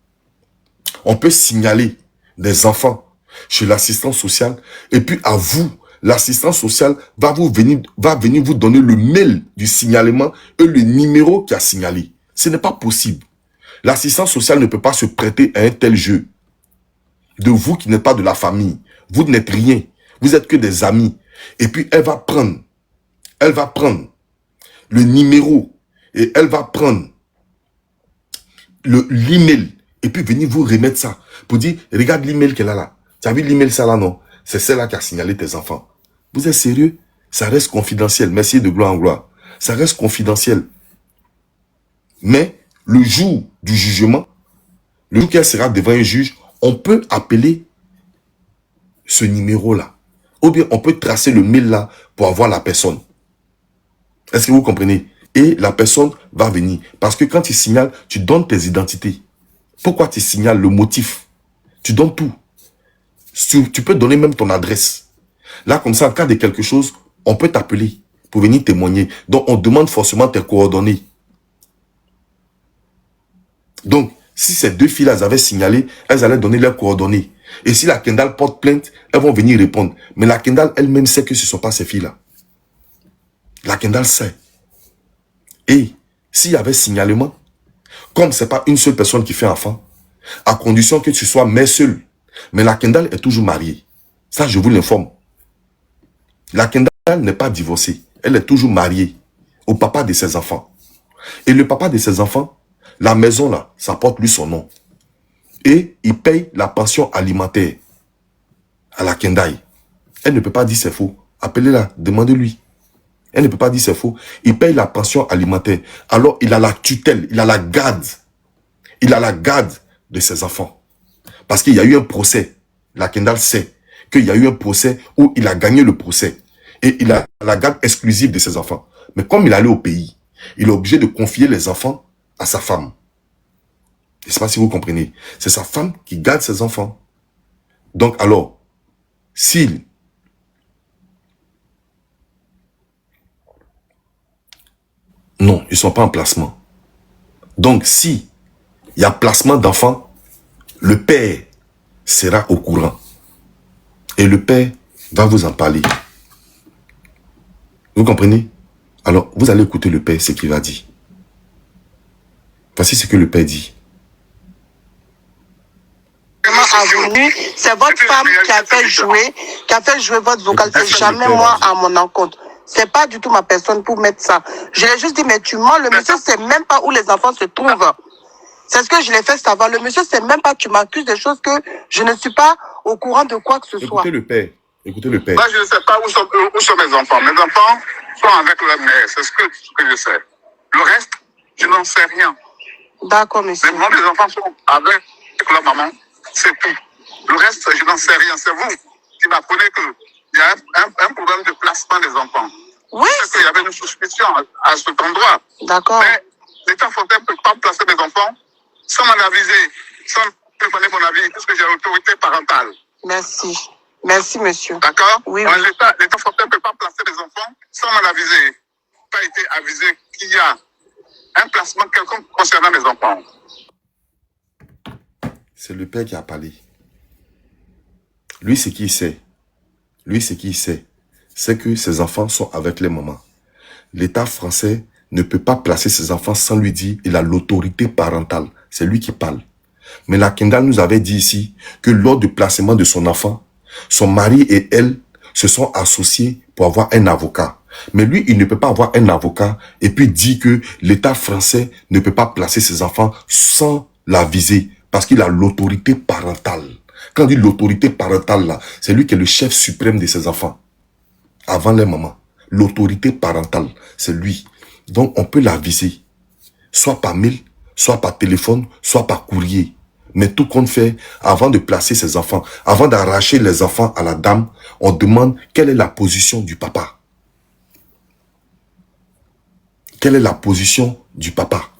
on peut signaler des enfants chez l'assistance sociale et puis à vous, l'assistance sociale va venir vous donner le mail du signalement et le numéro qui a signalé. Ce n'est pas possible. L'assistance sociale ne peut pas se prêter à un tel jeu. De vous qui n'êtes pas de la famille, vous n'êtes rien, vous êtes que des amis. Et puis elle va prendre le numéro et elle va prendre l'email et puis venir vous remettre ça pour dire, regarde l'email qu'elle a là. Tu as vu l'email ça là, non? C'est celle-là qui a signalé tes enfants. Vous êtes sérieux? Ça reste confidentiel. Merci de gloire en gloire. Ça reste confidentiel. Mais le jour du jugement, le jour qu'elle sera devant un juge, on peut appeler ce numéro-là. Ou bien on peut tracer le mail là pour avoir la personne. Est-ce que vous comprenez? Et la personne va venir. Parce que quand tu signales, tu donnes tes identités. Pourquoi tu signales le motif? Tu donnes tout. Tu peux donner même ton adresse. Là, comme ça, en cas de quelque chose, on peut t'appeler pour venir témoigner. Donc, on demande forcément tes coordonnées. Donc, si ces deux filles-là avaient signalé, elles allaient donner leurs coordonnées. Et si la Kendai porte plainte, elles vont venir répondre. Mais la Kendai elle-même sait que ce ne sont pas ces filles-là. La Kendai sait. Et s'il y avait signalement, comme ce n'est pas une seule personne qui fait enfant, à condition que tu sois mère seule, mais la Kendai est toujours mariée. Ça, je vous l'informe. La Kendai n'est pas divorcée. Elle est toujours mariée au papa de ses enfants. Et le papa de ses enfants, la maison là, ça porte lui son nom. Et il paye la pension alimentaire à la Kendai. Elle ne peut pas dire c'est faux. Appelez-la, demandez-lui. Elle ne peut pas dire c'est faux. Il paye la pension alimentaire. Alors il a la tutelle, il a la garde. Il a la garde de ses enfants. Parce qu'il y a eu un procès. La Kendai sait qu'il y a eu un procès où il a gagné le procès. Et il a la garde exclusive de ses enfants. Mais comme il allait au pays, il est obligé de confier les enfants à sa femme. Je ne sais pas si vous comprenez. C'est sa femme qui garde ses enfants. Donc alors, s'il... Non, ils ne sont pas en placement. Donc si il y a placement d'enfants, le père sera au courant. Et le père va vous en parler. Vous comprenez? Alors, vous allez écouter le père, ce qu'il va dire. Voici ce que le père dit. C'est votre femme qui a fait jouer votre vocal. C'est jamais moi à mon encontre. C'est pas du tout ma personne pour mettre ça. Je l'ai juste dit, mais tu mens, le monsieur sait même pas où les enfants se trouvent. C'est ce que je l'ai fait savoir. Le monsieur sait même pas, tu m'accuses des choses que je ne suis pas au courant de quoi que ce soit. Écoutez le père. Écoutez le père. Moi, je ne sais pas où sont mes enfants. Mes enfants sont avec leur mère. C'est ce que je sais. Le reste, je n'en sais rien. D'accord, monsieur. Mais moi, mes enfants sont avec leur maman. C'est tout. Le reste, je n'en sais rien. C'est vous qui m'apprenez qu'il y a un problème de placement des enfants. Oui. Parce qu'il y avait une suspicion à cet endroit. D'accord. Mais l'État français ne peut pas placer mes enfants sans m'en aviser, sans me donner mon avis, puisque j'ai l'autorité parentale. Merci. Merci, monsieur. D'accord? Oui, Alors, oui. l'État français ne peut pas placer les enfants sans m'en aviser. Pas été avisé qu'il y a un placement quelconque concernant mes enfants. C'est le père qui a parlé. Lui, ce qu'il sait, c'est que ses enfants sont avec les mamans. L'État français ne peut pas placer ses enfants sans lui dire il a l'autorité parentale. C'est lui qui parle. Mais la Kendall nous avait dit ici que lors du placement de son enfant, son mari et elle se sont associés pour avoir un avocat. Mais lui, il ne peut pas avoir un avocat et puis dire que l'État français ne peut pas placer ses enfants sans l'aviser parce qu'il a l'autorité parentale. Quand on dit l'autorité parentale, là, c'est lui qui est le chef suprême de ses enfants. Avant les mamans. L'autorité parentale, c'est lui. Donc, on peut l'aviser. Soit par mail, soit par téléphone, soit par courrier. Mais tout compte fait, avant de placer ses enfants, avant d'arracher les enfants à la dame, on demande quelle est la position du papa. Quelle est la position du papa?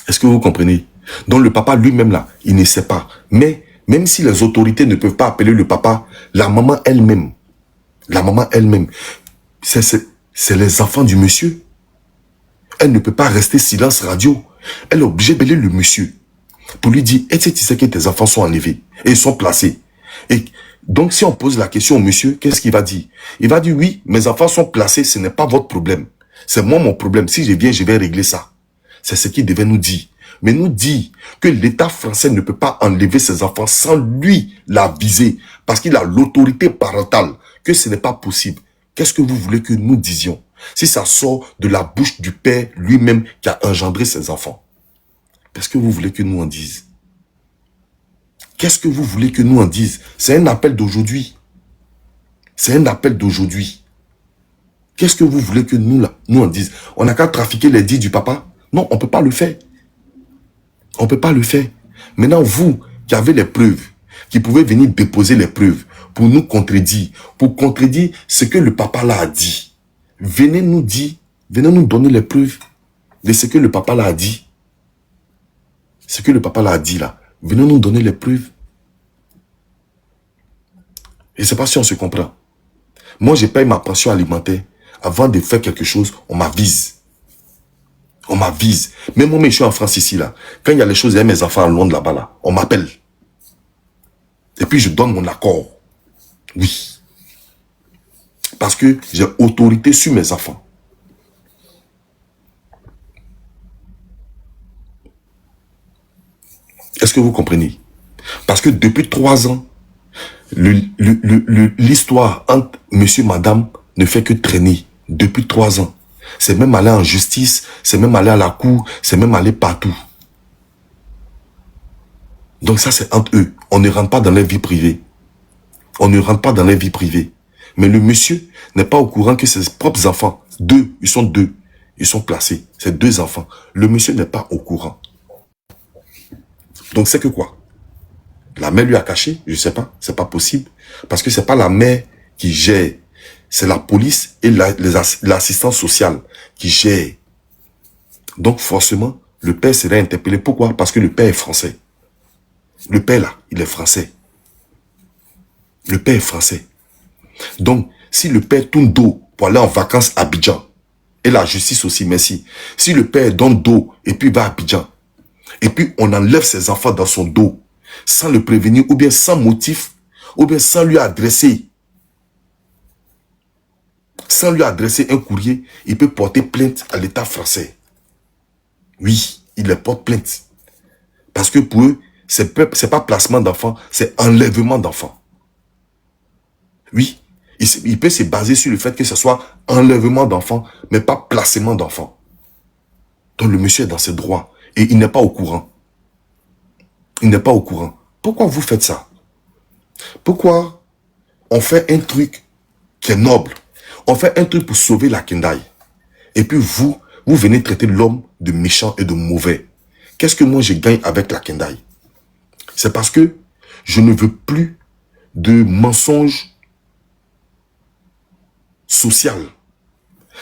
Est-ce que vous comprenez? Donc le papa lui-même là, il ne sait pas. Mais même si les autorités ne peuvent pas appeler le papa, la maman elle-même, c'est les enfants du monsieur. Elle ne peut pas rester silence radio. Elle est obligée d'appeler le monsieur pour lui dire, est-ce que tu sais que tes enfants sont enlevés et ils sont placés? Et donc si on pose la question au monsieur, qu'est-ce qu'il va dire? Il va dire, oui, mes enfants sont placés, ce n'est pas votre problème. C'est moi mon problème. Si je viens, je vais régler ça. C'est ce qu'il devait nous dire. Mais nous dit que l'État français ne peut pas enlever ses enfants sans lui l'aviser, parce qu'il a l'autorité parentale, que ce n'est pas possible. Qu'est-ce que vous voulez que nous disions si ça sort de la bouche du père lui-même qui a engendré ses enfants? Qu'est-ce que vous voulez que nous en dise? Qu'est-ce que vous voulez que nous en dise? C'est un appel d'aujourd'hui. C'est un appel d'aujourd'hui. Qu'est-ce que vous voulez que nous en dise? On n'a qu'à trafiquer les dits du papa? Non, on ne peut pas le faire. On ne peut pas le faire. Maintenant, vous qui avez les preuves, qui pouvez venir déposer les preuves pour nous contredire, pour contredire ce que le papa là a dit. Venez nous dire, venez nous donner les preuves de ce que le papa là a dit. Ce que le papa là a dit là. Venez nous donner les preuves. Je ne sais pas si on se comprend. Moi, je paye ma pension alimentaire. Avant de faire quelque chose, on m'avise. On m'avise. Même moi, je suis en France ici, là. Quand il y a les choses, il y a mes enfants à Londres, là-bas, là. On m'appelle. Et puis, je donne mon accord. Oui. Parce que j'ai autorité sur mes enfants. Est-ce que vous comprenez? Parce que depuis 3 ans, l'histoire entre monsieur et madame ne fait que traîner. Depuis 3 ans. C'est même aller en justice, c'est même aller à la cour, c'est même aller partout. Donc ça, c'est entre eux. On ne rentre pas dans leur vie privée. On ne rentre pas dans leur vie privée. Mais le monsieur n'est pas au courant que ses propres enfants, ils sont deux. Ils sont placés. C'est 2 enfants. Le monsieur n'est pas au courant. Donc c'est que quoi? La mère lui a caché? Je ne sais pas. C'est pas possible. Parce que c'est pas la mère qui gère c'est la police et l'assistance sociale qui gèrent. Donc forcément, le père serait interpellé. Pourquoi? Parce que le père est français. Le père là, il est français. Le père est français. Donc, si le père tourne dos pour aller en vacances à Abidjan, et la justice aussi, merci. Si le père donne dos et puis va à Abidjan, et puis on enlève ses enfants dans son dos, sans le prévenir, ou bien sans motif, ou bien sans lui adresser un courrier, il peut porter plainte à l'État français. Oui, il les porte plainte. Parce que pour eux, c'est pas placement d'enfants, c'est enlèvement d'enfants. Oui, il peut se baser sur le fait que ce soit enlèvement d'enfants, mais pas placement d'enfants. Donc le monsieur est dans ses droits et il n'est pas au courant. Il n'est pas au courant. Pourquoi vous faites ça? Pourquoi on fait un truc qui est noble? On fait un truc pour sauver la Kendai. Et puis vous venez traiter l'homme de méchant et de mauvais. Qu'est-ce que moi je gagne avec la Kendai? C'est parce que je ne veux plus de mensonges social.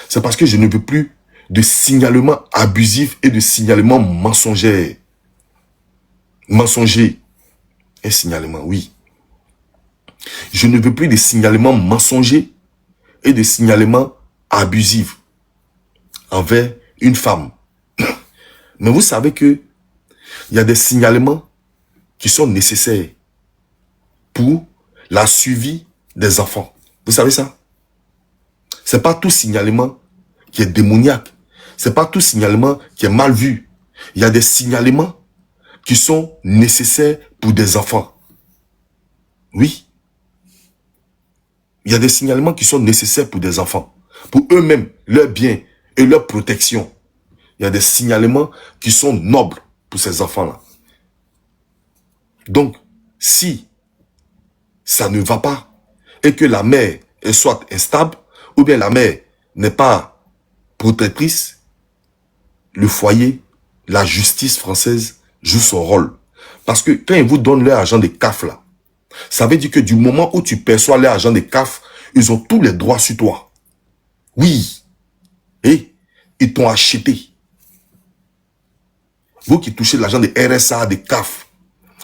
C'est parce que je ne veux plus de signalement abusif et de signalement mensonger. Mensonger. Un signalement, oui. Je ne veux plus de signalement mensonger et de signalement abusif envers une femme. Mais vous savez que il y a des signalements qui sont nécessaires pour la suivi des enfants. Vous savez ça? C'est pas tout signalement qui est démoniaque. C'est pas tout signalement qui est mal vu. Il y a des signalements qui sont nécessaires pour des enfants. Oui. Il y a des signalements qui sont nécessaires pour des enfants. Pour eux-mêmes, leur bien et leur protection. Il y a des signalements qui sont nobles pour ces enfants-là. Donc, si ça ne va pas et que la mère est soit instable, ou bien la mère n'est pas protectrice, le foyer, la justice française joue son rôle. Parce que quand ils vous donnent leur argent de CAF là, ça veut dire que du moment où tu perçois leur argent de CAF, ils ont tous les droits sur toi. Oui. Et ils t'ont acheté. Vous qui touchez l'argent de RSA, de CAF,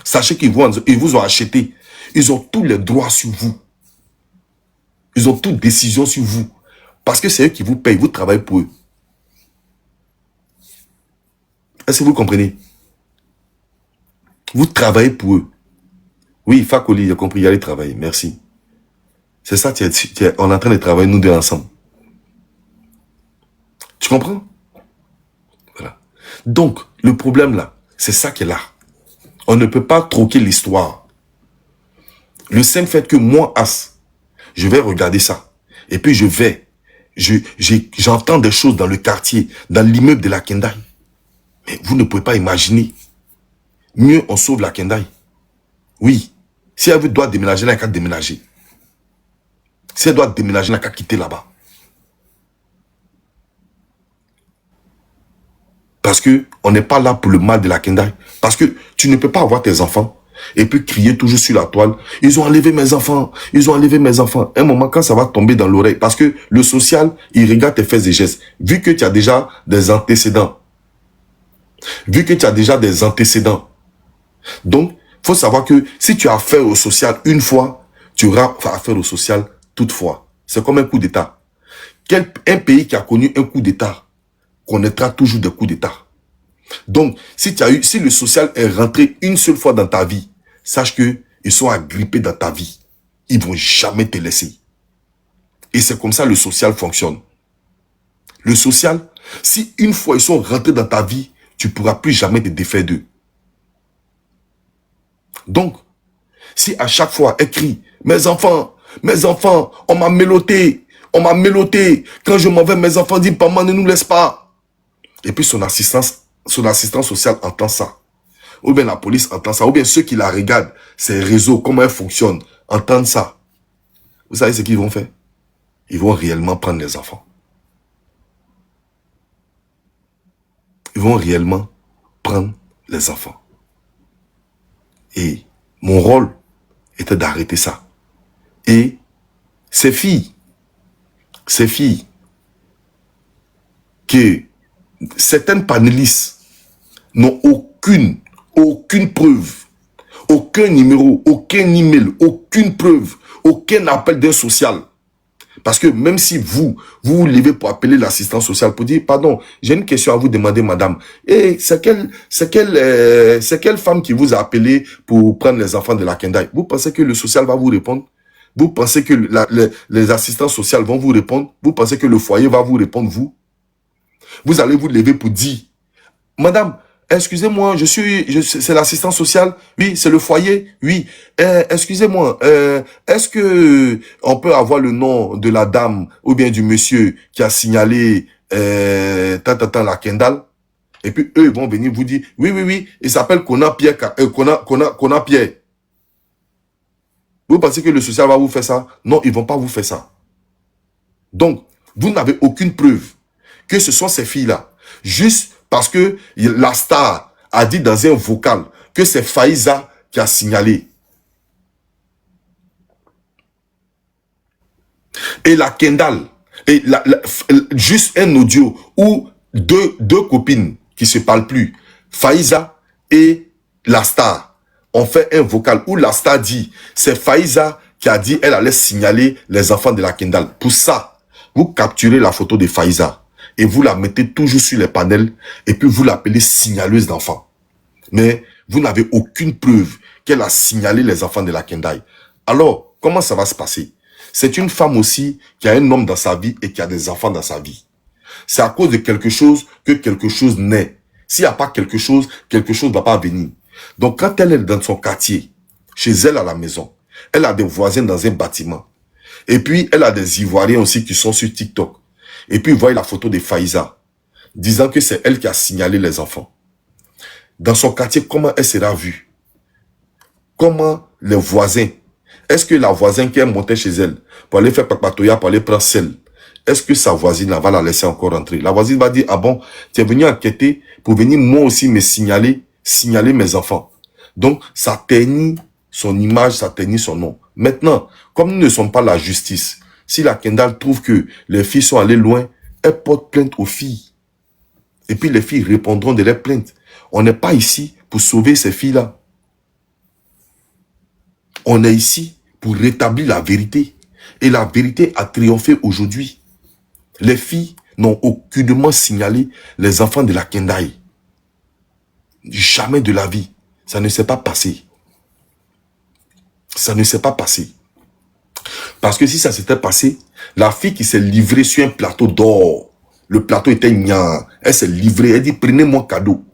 sachez qu'ils vous ont acheté. Ils ont tous les droits sur vous. Ils ont toute décision sur vous. Parce que c'est eux qui vous payent. Vous travaillez pour eux. Est-ce que vous comprenez? Vous travaillez pour eux. Oui, Fakoli, j'ai compris. Il allait travailler. Merci. C'est ça, on est en train de travailler nous deux ensemble. Tu comprends? Voilà. Donc, le problème là, c'est ça qui est là. On ne peut pas troquer l'histoire. Le simple fait que moi, As, je vais regarder ça. Et puis j'entends des choses dans le quartier, dans l'immeuble de la Kendai. Mais vous ne pouvez pas imaginer. Mieux on sauve la Kendai. Oui. Si elle doit déménager, elle n'a qu'à déménager. Si elle doit déménager, elle n'a qu'à quitter là-bas. Parce que on n'est pas là pour le mal de la Kendai. Parce que tu ne peux pas avoir tes enfants et puis crier toujours sur la toile. Ils ont enlevé mes enfants. Ils ont enlevé mes enfants. Un moment, quand ça va tomber dans l'oreille. Parce que le social, il regarde tes faits et gestes. Vu que tu as déjà des antécédents. Donc, il faut savoir que si tu as affaire au social une fois, tu auras affaire au social toutefois. C'est comme un coup d'État. Un pays qui a connu un coup d'État connaîtra toujours des coups d'État. Donc, si le social est rentré une seule fois dans ta vie, sache que ils sont agrippés dans ta vie. Ils ne vont jamais te laisser. Et c'est comme ça le social fonctionne. Le social, si une fois ils sont rentrés dans ta vie, tu ne pourras plus jamais te défaire d'eux. Donc, si à chaque fois elle crie, mes enfants, on m'a mélotté, quand je m'en vais, mes enfants disent, maman, ne nous laisse pas. Et puis son assistant social entend ça. Ou bien la police entend ça. Ou bien ceux qui la regardent, ces réseaux, comment elles fonctionnent, entendent ça. Vous savez ce qu'ils vont faire? Ils vont réellement prendre les enfants. Ils vont réellement prendre les enfants. Et mon rôle était d'arrêter ça. Et ces filles ces filles, que certaines panélistes n'ont aucune preuve, aucun numéro, aucun email, aucune preuve, aucun appel d'un social. Parce que même si vous vous levez pour appeler l'assistant social, pour dire, pardon, j'ai une question à vous demander, madame. Et c'est quelle femme qui vous a appelé pour prendre les enfants de la Kendai? Vous pensez que le social va vous répondre? Vous pensez que les assistants sociaux vont vous répondre? Vous pensez que le foyer va vous répondre, vous? Vous allez vous lever pour dire, madame, excusez-moi, c'est l'assistant social? Oui, c'est le foyer? Oui. Excusez-moi, est-ce que on peut avoir le nom de la dame ou bien du monsieur qui a signalé la Kendal? Et puis eux, ils vont venir vous dire, oui, il s'appelle Kona Pierre. Kona Pierre. Vous pensez que le social va vous faire ça? Non, ils vont pas vous faire ça. Donc, vous n'avez aucune preuve que ce sont ces filles-là. Juste parce que la star a dit dans un vocal que c'est Faiza qui a signalé. Et la Kendal, et juste un audio où deux copines qui se parlent plus, Faiza et la star, ont fait un vocal où la star dit, c'est Faiza qui a dit elle allait signaler les enfants de la Kendal. Pour ça, vous capturez la photo de Faiza et vous la mettez toujours sur les panels et puis vous l'appelez signaleuse d'enfants. Mais vous n'avez aucune preuve qu'elle a signalé les enfants de la Kendai. Alors, comment ça va se passer? C'est une femme aussi qui a un homme dans sa vie et qui a des enfants dans sa vie. C'est à cause de quelque chose que quelque chose naît. S'il n'y a pas quelque chose ne va pas venir. Donc, quand elle est dans son quartier, chez elle à la maison, elle a des voisins dans un bâtiment. Et puis, elle a des Ivoiriens aussi qui sont sur TikTok. Et puis, ils voient la photo de Faiza, disant que c'est elle qui a signalé les enfants. Dans son quartier, comment elle sera vue? Comment les voisins? Est-ce que la voisine qui est montée chez elle pour aller faire papatoya, pour aller prendre sel, est-ce que sa voisine va la laisser encore rentrer? La voisine va dire, ah bon, tu es venu enquêter pour venir moi aussi me signaler mes enfants. Donc, ça ternit son image, ça ternit son nom. Maintenant, comme nous ne sommes pas la justice, si la Kendal trouve que les filles sont allées loin, elle porte plainte aux filles. Et puis les filles répondront de leurs plaintes. On n'est pas ici pour sauver ces filles-là. On est ici pour rétablir la vérité. Et la vérité a triomphé aujourd'hui. Les filles n'ont aucunement signalé les enfants de la Kendai. Jamais de la vie. Ça ne s'est pas passé. Ça ne s'est pas passé. Parce que si ça s'était passé, la fille qui s'est livrée sur un plateau d'or, le plateau était niant, elle s'est livrée, elle dit prenez mon cadeau.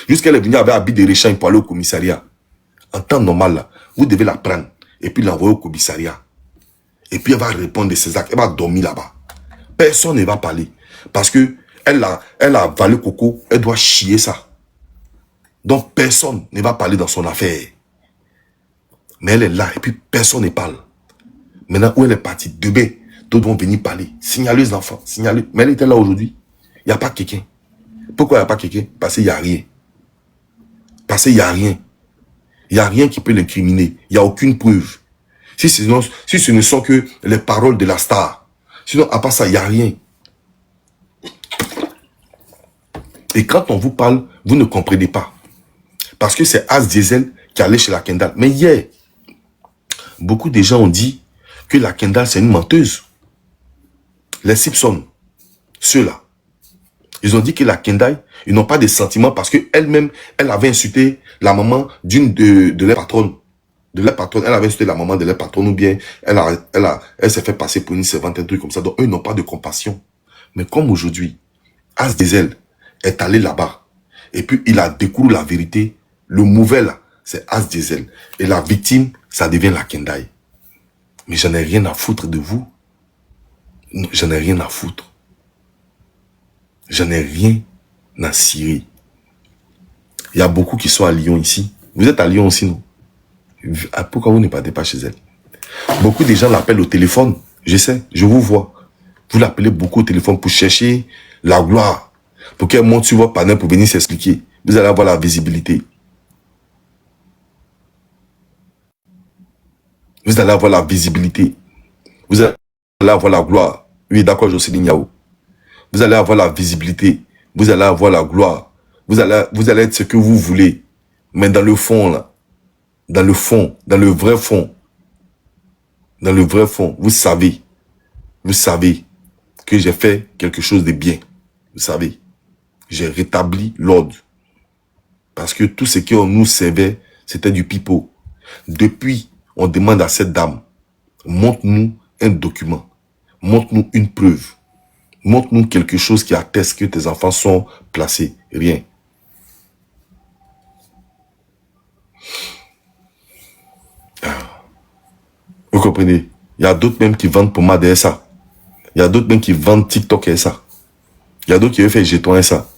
Jusqu'elle est venue avec habit de Réchan pour aller au commissariat. En temps normal, là, vous devez la prendre et puis l'envoyer au commissariat. Et puis elle va répondre de ses actes, elle va dormir là-bas. Personne ne va parler. Parce que elle a avalé coco, elle doit chier ça. Donc personne ne va parler dans son affaire. Mais elle est là et puis personne ne parle. Maintenant, où elle est partie, demain, d'autres vont venir parler. Signaleuse d'enfants, signaleuse. Mais elle était là aujourd'hui. Il n'y a pas quelqu'un. Pourquoi il n'y a pas quelqu'un? Parce qu'il n'y a rien. Parce qu'il n'y a rien. Il n'y a rien qui peut l'incriminer. Il n'y a aucune preuve. Si ce ne sont que les paroles de la star. Sinon, à part ça, il n'y a rien. Et quand on vous parle, vous ne comprenez pas. Parce que c'est As Diesel qui allait chez la Kendal. Mais hier, beaucoup de gens ont dit que la Kendal, c'est une menteuse. Les Simpsons, ceux-là, ils ont dit que la Kendal, ils n'ont pas de sentiments parce qu'elle-même, elle avait insulté la maman d'une de leur patronne. De leur patronne, elle avait insulté la maman de leur patronne ou bien elle s'est fait passer pour une servante, un truc comme ça. Donc, eux, ils n'ont pas de compassion. Mais comme aujourd'hui, As Diesel est allé là-bas et puis il a découvert la vérité. Le mauvais là, c'est As Diesel. Et la victime, ça devient la Kendai. Mais j'en ai rien à foutre de vous. J'en ai rien à foutre. J'en ai rien à cirer. Il y a beaucoup qui sont à Lyon ici. Vous êtes à Lyon aussi, non? Pourquoi vous ne partez pas chez elle? Beaucoup de gens l'appellent au téléphone. Je sais, je vous vois. Vous l'appelez beaucoup au téléphone pour chercher la gloire. Pour qu'elle monte sur votre panel pour venir s'expliquer. Vous allez avoir la visibilité. Vous allez avoir la visibilité. Vous allez avoir la gloire. Oui, d'accord, Jocelyne Yao. Vous allez avoir la visibilité. Vous allez avoir la gloire. Vous allez être ce que vous voulez. Mais dans le fond, là, dans le fond, dans le vrai fond, vous savez que j'ai fait quelque chose de bien. Vous savez, j'ai rétabli l'ordre. Parce que tout ce qu'on nous servait, c'était du pipeau. Depuis, on demande à cette dame, montre-nous un document, montre-nous une preuve, montre-nous quelque chose qui atteste que tes enfants sont placés. Rien. Vous comprenez? Il y a d'autres même qui vendent pommade et ça. Il y a d'autres même qui vendent TikTok et ça. Il y a d'autres qui veulent faire jetons et ça.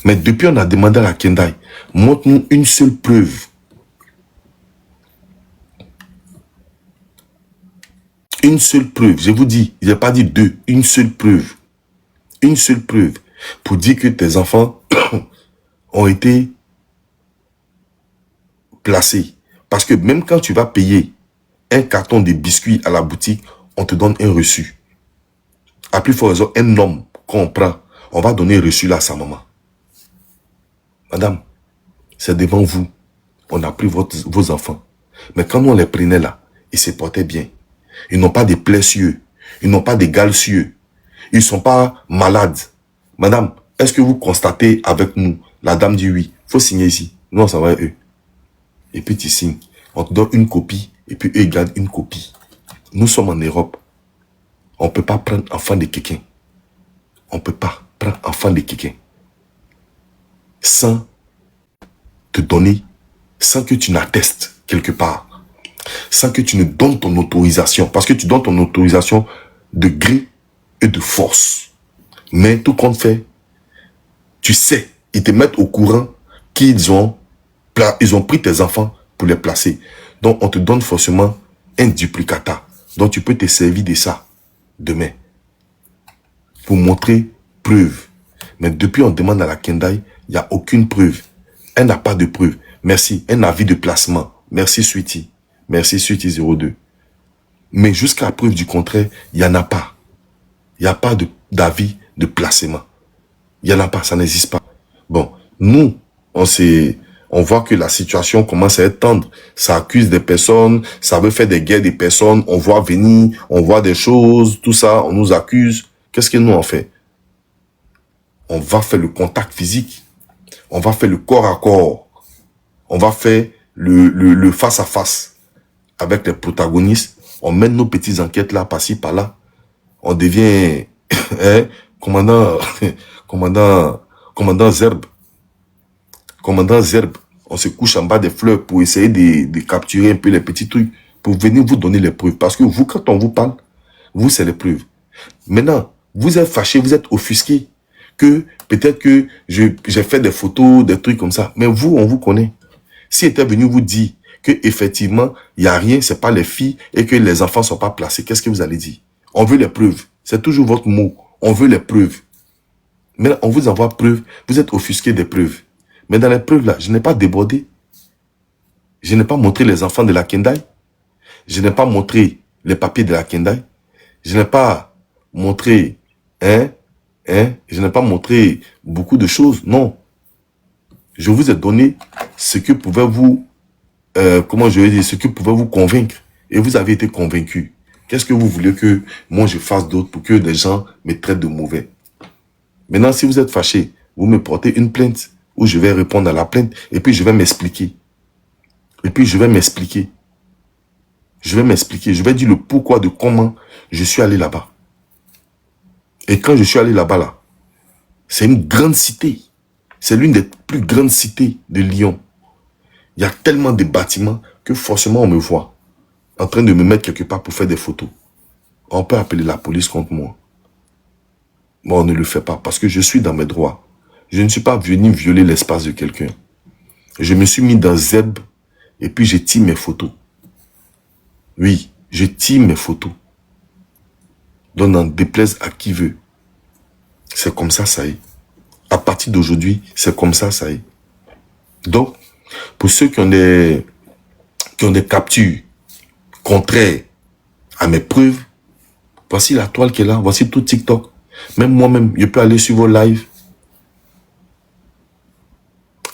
Mais depuis, on a demandé à la Kendai, montre-nous une seule preuve. Une seule preuve. Je vous dis, je n'ai pas dit deux. Une seule preuve. Une seule preuve. Pour dire que tes enfants ont été placés. Parce que même quand tu vas payer un carton de biscuits à la boutique, on te donne un reçu. À plus forte raison, un homme qu'on prend, on va donner un reçu là à sa maman. Madame, c'est devant vous. On a pris vos enfants. Mais quand nous on les prenait là, ils se portaient bien. Ils n'ont pas de plaies cieux. Ils n'ont pas de gales cieux. Ils ne sont pas malades. Madame, est-ce que vous constatez avec nous? La dame dit oui. Il faut signer ici. Nous, on s'en va à eux. Et puis tu signes. On te donne une copie. Et puis eux, ils gardent une copie. Nous sommes en Europe. On ne peut pas prendre enfant de quelqu'un. On ne peut pas prendre enfant de quelqu'un. Sans te donner, sans que tu n'attestes quelque part. Sans que tu ne donnes ton autorisation. Parce que tu donnes ton autorisation de gré et de force. Mais tout compte fait, tu sais, ils te mettent au courant qu'ils ont pris tes enfants pour les placer. Donc, on te donne forcément un duplicata. Donc, tu peux te servir de ça demain. Pour montrer preuve. Mais depuis, on demande à la Kendai, il n'y a aucune preuve. Elle n'a pas de preuve. Merci. Un avis de placement. Merci, Sweetie. Merci, Sweetie 02. Mais jusqu'à preuve du contraire, il n'y en a pas. Il n'y a pas d'avis de placement. Il n'y en a pas, ça n'existe pas. Bon, nous, on voit que la situation commence à être tendre. Ça accuse des personnes, ça veut faire des guerres des personnes, on voit venir, on voit des choses, tout ça, on nous accuse. Qu'est-ce que nous on fait? On va faire le contact physique. On va faire le corps à corps. On va faire le face à face avec les protagonistes. On mène nos petites enquêtes là, par-ci, par-là. On devient commandant Zerbe. Commandant Zerbe. On se couche en bas des fleurs pour essayer de capturer un peu les petits trucs, pour venir vous donner les preuves. Parce que vous, quand on vous parle, vous, c'est les preuves. Maintenant, vous êtes fâché, vous êtes offusqué, que peut-être que j'ai fait des photos, des trucs comme ça. Mais vous, on vous connaît. Si était venu vous dire que effectivement il n'y a rien, c'est pas les filles et que les enfants sont pas placés, qu'est-ce que vous allez dire? On veut les preuves. C'est toujours votre mot. On veut les preuves. Mais on vous envoie preuves. Vous êtes offusqué des preuves. Mais dans les preuves là, je n'ai pas débordé. Je n'ai pas montré les enfants de la Kendai. Je n'ai pas montré les papiers de la Kendai. Je n'ai pas montré, je n'ai pas montré beaucoup de choses. Non. Je vous ai donné ce que pouvait vous, ce que pouvait vous convaincre. Et vous avez été convaincu. Qu'est-ce que vous voulez que moi je fasse d'autre pour que des gens me traitent de mauvais? Maintenant, si vous êtes fâché, vous me portez une plainte où je vais répondre à la plainte et puis je vais m'expliquer. Je vais dire le pourquoi de comment je suis allé là-bas. Et quand je suis allé là-bas, là, c'est une grande cité. C'est l'une des plus grandes cités de Lyon. Il y a tellement de bâtiments que forcément on me voit en train de me mettre quelque part pour faire des photos. On peut appeler la police contre moi. Mais on ne le fait pas parce que je suis dans mes droits. Je ne suis pas venu violer l'espace de quelqu'un. Je me suis mis dans Zeb et puis j'ai tiré mes photos. Oui, je tire mes photos. Donc n'en déplaise à qui veut. C'est comme ça, ça y est. À partir d'aujourd'hui, c'est comme ça, ça y est. Donc, pour ceux qui ont des captures contraires à mes preuves, Voici la toile qui est là. Voici tout TikTok. Même moi-même, je peux aller sur vos lives.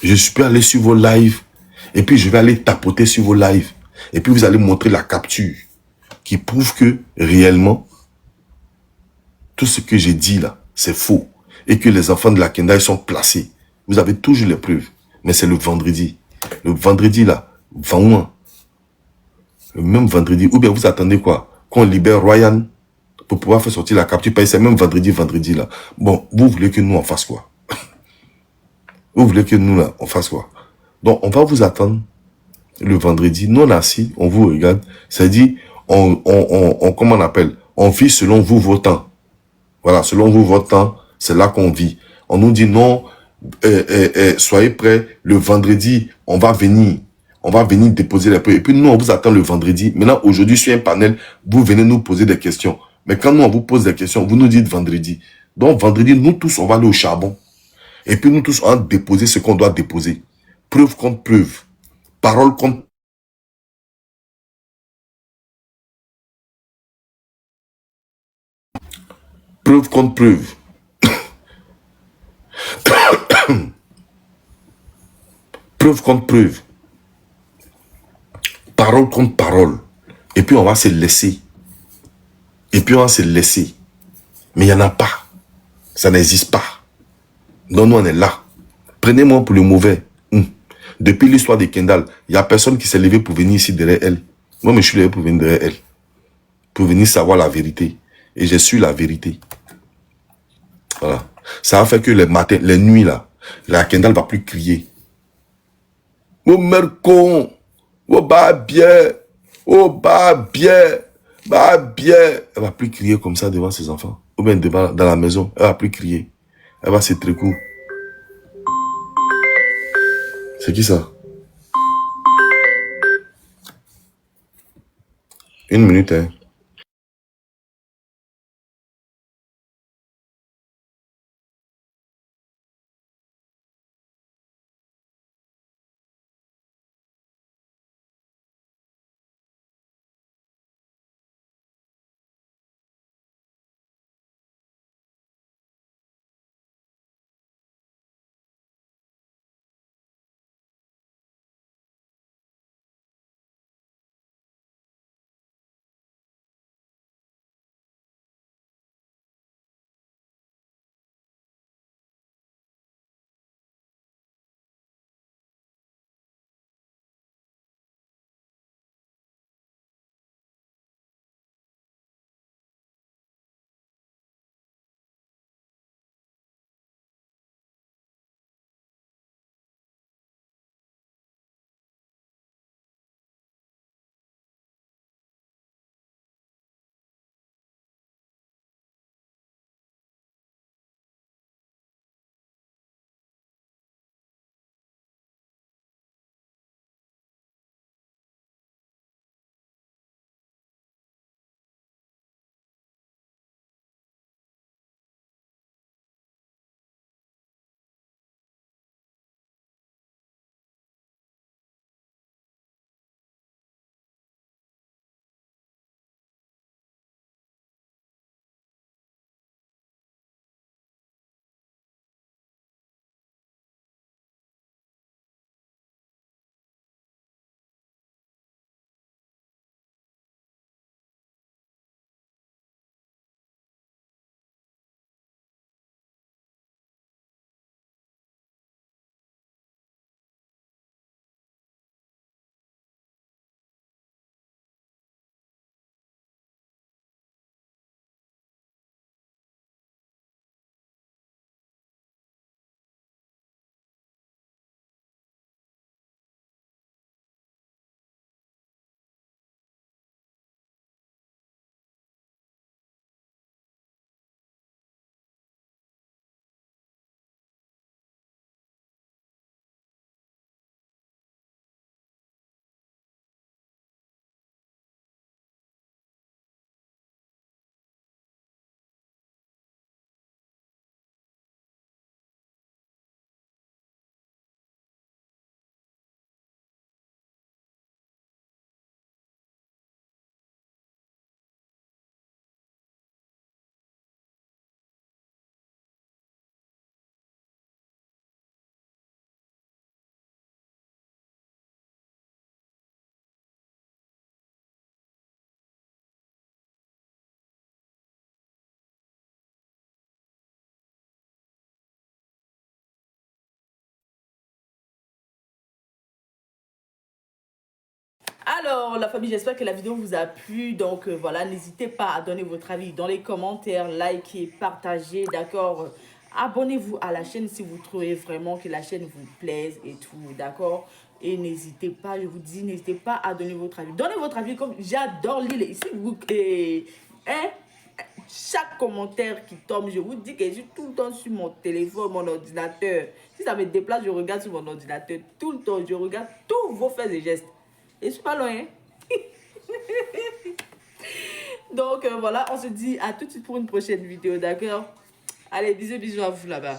Je peux aller sur vos lives. Et puis, je vais aller tapoter sur vos lives. Et puis, vous allez montrer la capture qui prouve que, réellement, tout ce que j'ai dit là, c'est faux. Et que les enfants de la Kenda, ils sont placés. Vous avez toujours les preuves. Mais c'est le vendredi. Le vendredi là, vraiment. Le même vendredi. Ou bien vous attendez quoi? Qu'on libère Ryan pour pouvoir faire sortir la capture. C'est même vendredi là. Bon, vous voulez que nous on fasse quoi? Vous voulez que nous là, on fasse quoi? Donc, on va vous attendre le vendredi. Nous, on est assis, on vous regarde. C'est-à-dire, comment on appelle? On vit selon vous, vos temps. Voilà, selon vous, votre temps, c'est là qu'on vit. On nous dit non, soyez prêts, le vendredi, on va venir. On va venir déposer les preuves. Et puis nous, on vous attend le vendredi. Maintenant, aujourd'hui, sur un panel, vous venez nous poser des questions. Mais quand nous, on vous pose des questions, vous nous dites vendredi. Donc, vendredi, nous tous, on va aller au charbon. Et puis nous tous, on va déposer ce qu'on doit déposer. Preuve contre preuve. Parole contre preuve contre preuve. Preuve contre preuve. Parole contre parole. Et puis on va se laisser. Et puis on va se laisser. Mais il n'y en a pas. Ça n'existe pas. Donc nous on est là. Prenez-moi pour le mauvais. Depuis l'histoire de Kendall, il n'y a personne qui s'est levé pour venir ici derrière elle. Moi, je suis levé pour venir derrière elle. Pour venir savoir la vérité. Et j'ai su la vérité. Voilà. Ça a fait que les matins, les nuits là, la Kendall ne va plus crier. Oh mercon, oh bah bien, oh bah bien, bah bien. Elle va plus crier comme ça devant ses enfants. Ou bien devant, dans la maison. Elle va plus crier. Elle va se tricou. C'est qui ça? Une minute, hein. Alors, la famille, j'espère que la vidéo vous a plu. Donc, voilà, n'hésitez pas à donner votre avis dans les commentaires, likez, partagez, d'accord? Abonnez-vous à la chaîne si vous trouvez vraiment que la chaîne vous plaise et tout, d'accord? Et n'hésitez pas, je vous dis, n'hésitez pas à donner votre avis. Donnez votre avis comme j'adore lire ici. Hein? Chaque commentaire qui tombe, je vous dis que je suis tout le temps sur mon téléphone, mon ordinateur. Si ça me déplace, je regarde sur mon ordinateur tout le temps. Je regarde tous vos faits et gestes. Et je suis pas loin. Hein? Donc voilà, on se dit à tout de suite pour une prochaine vidéo, d'accord? Allez, bisous, bisous à vous là-bas.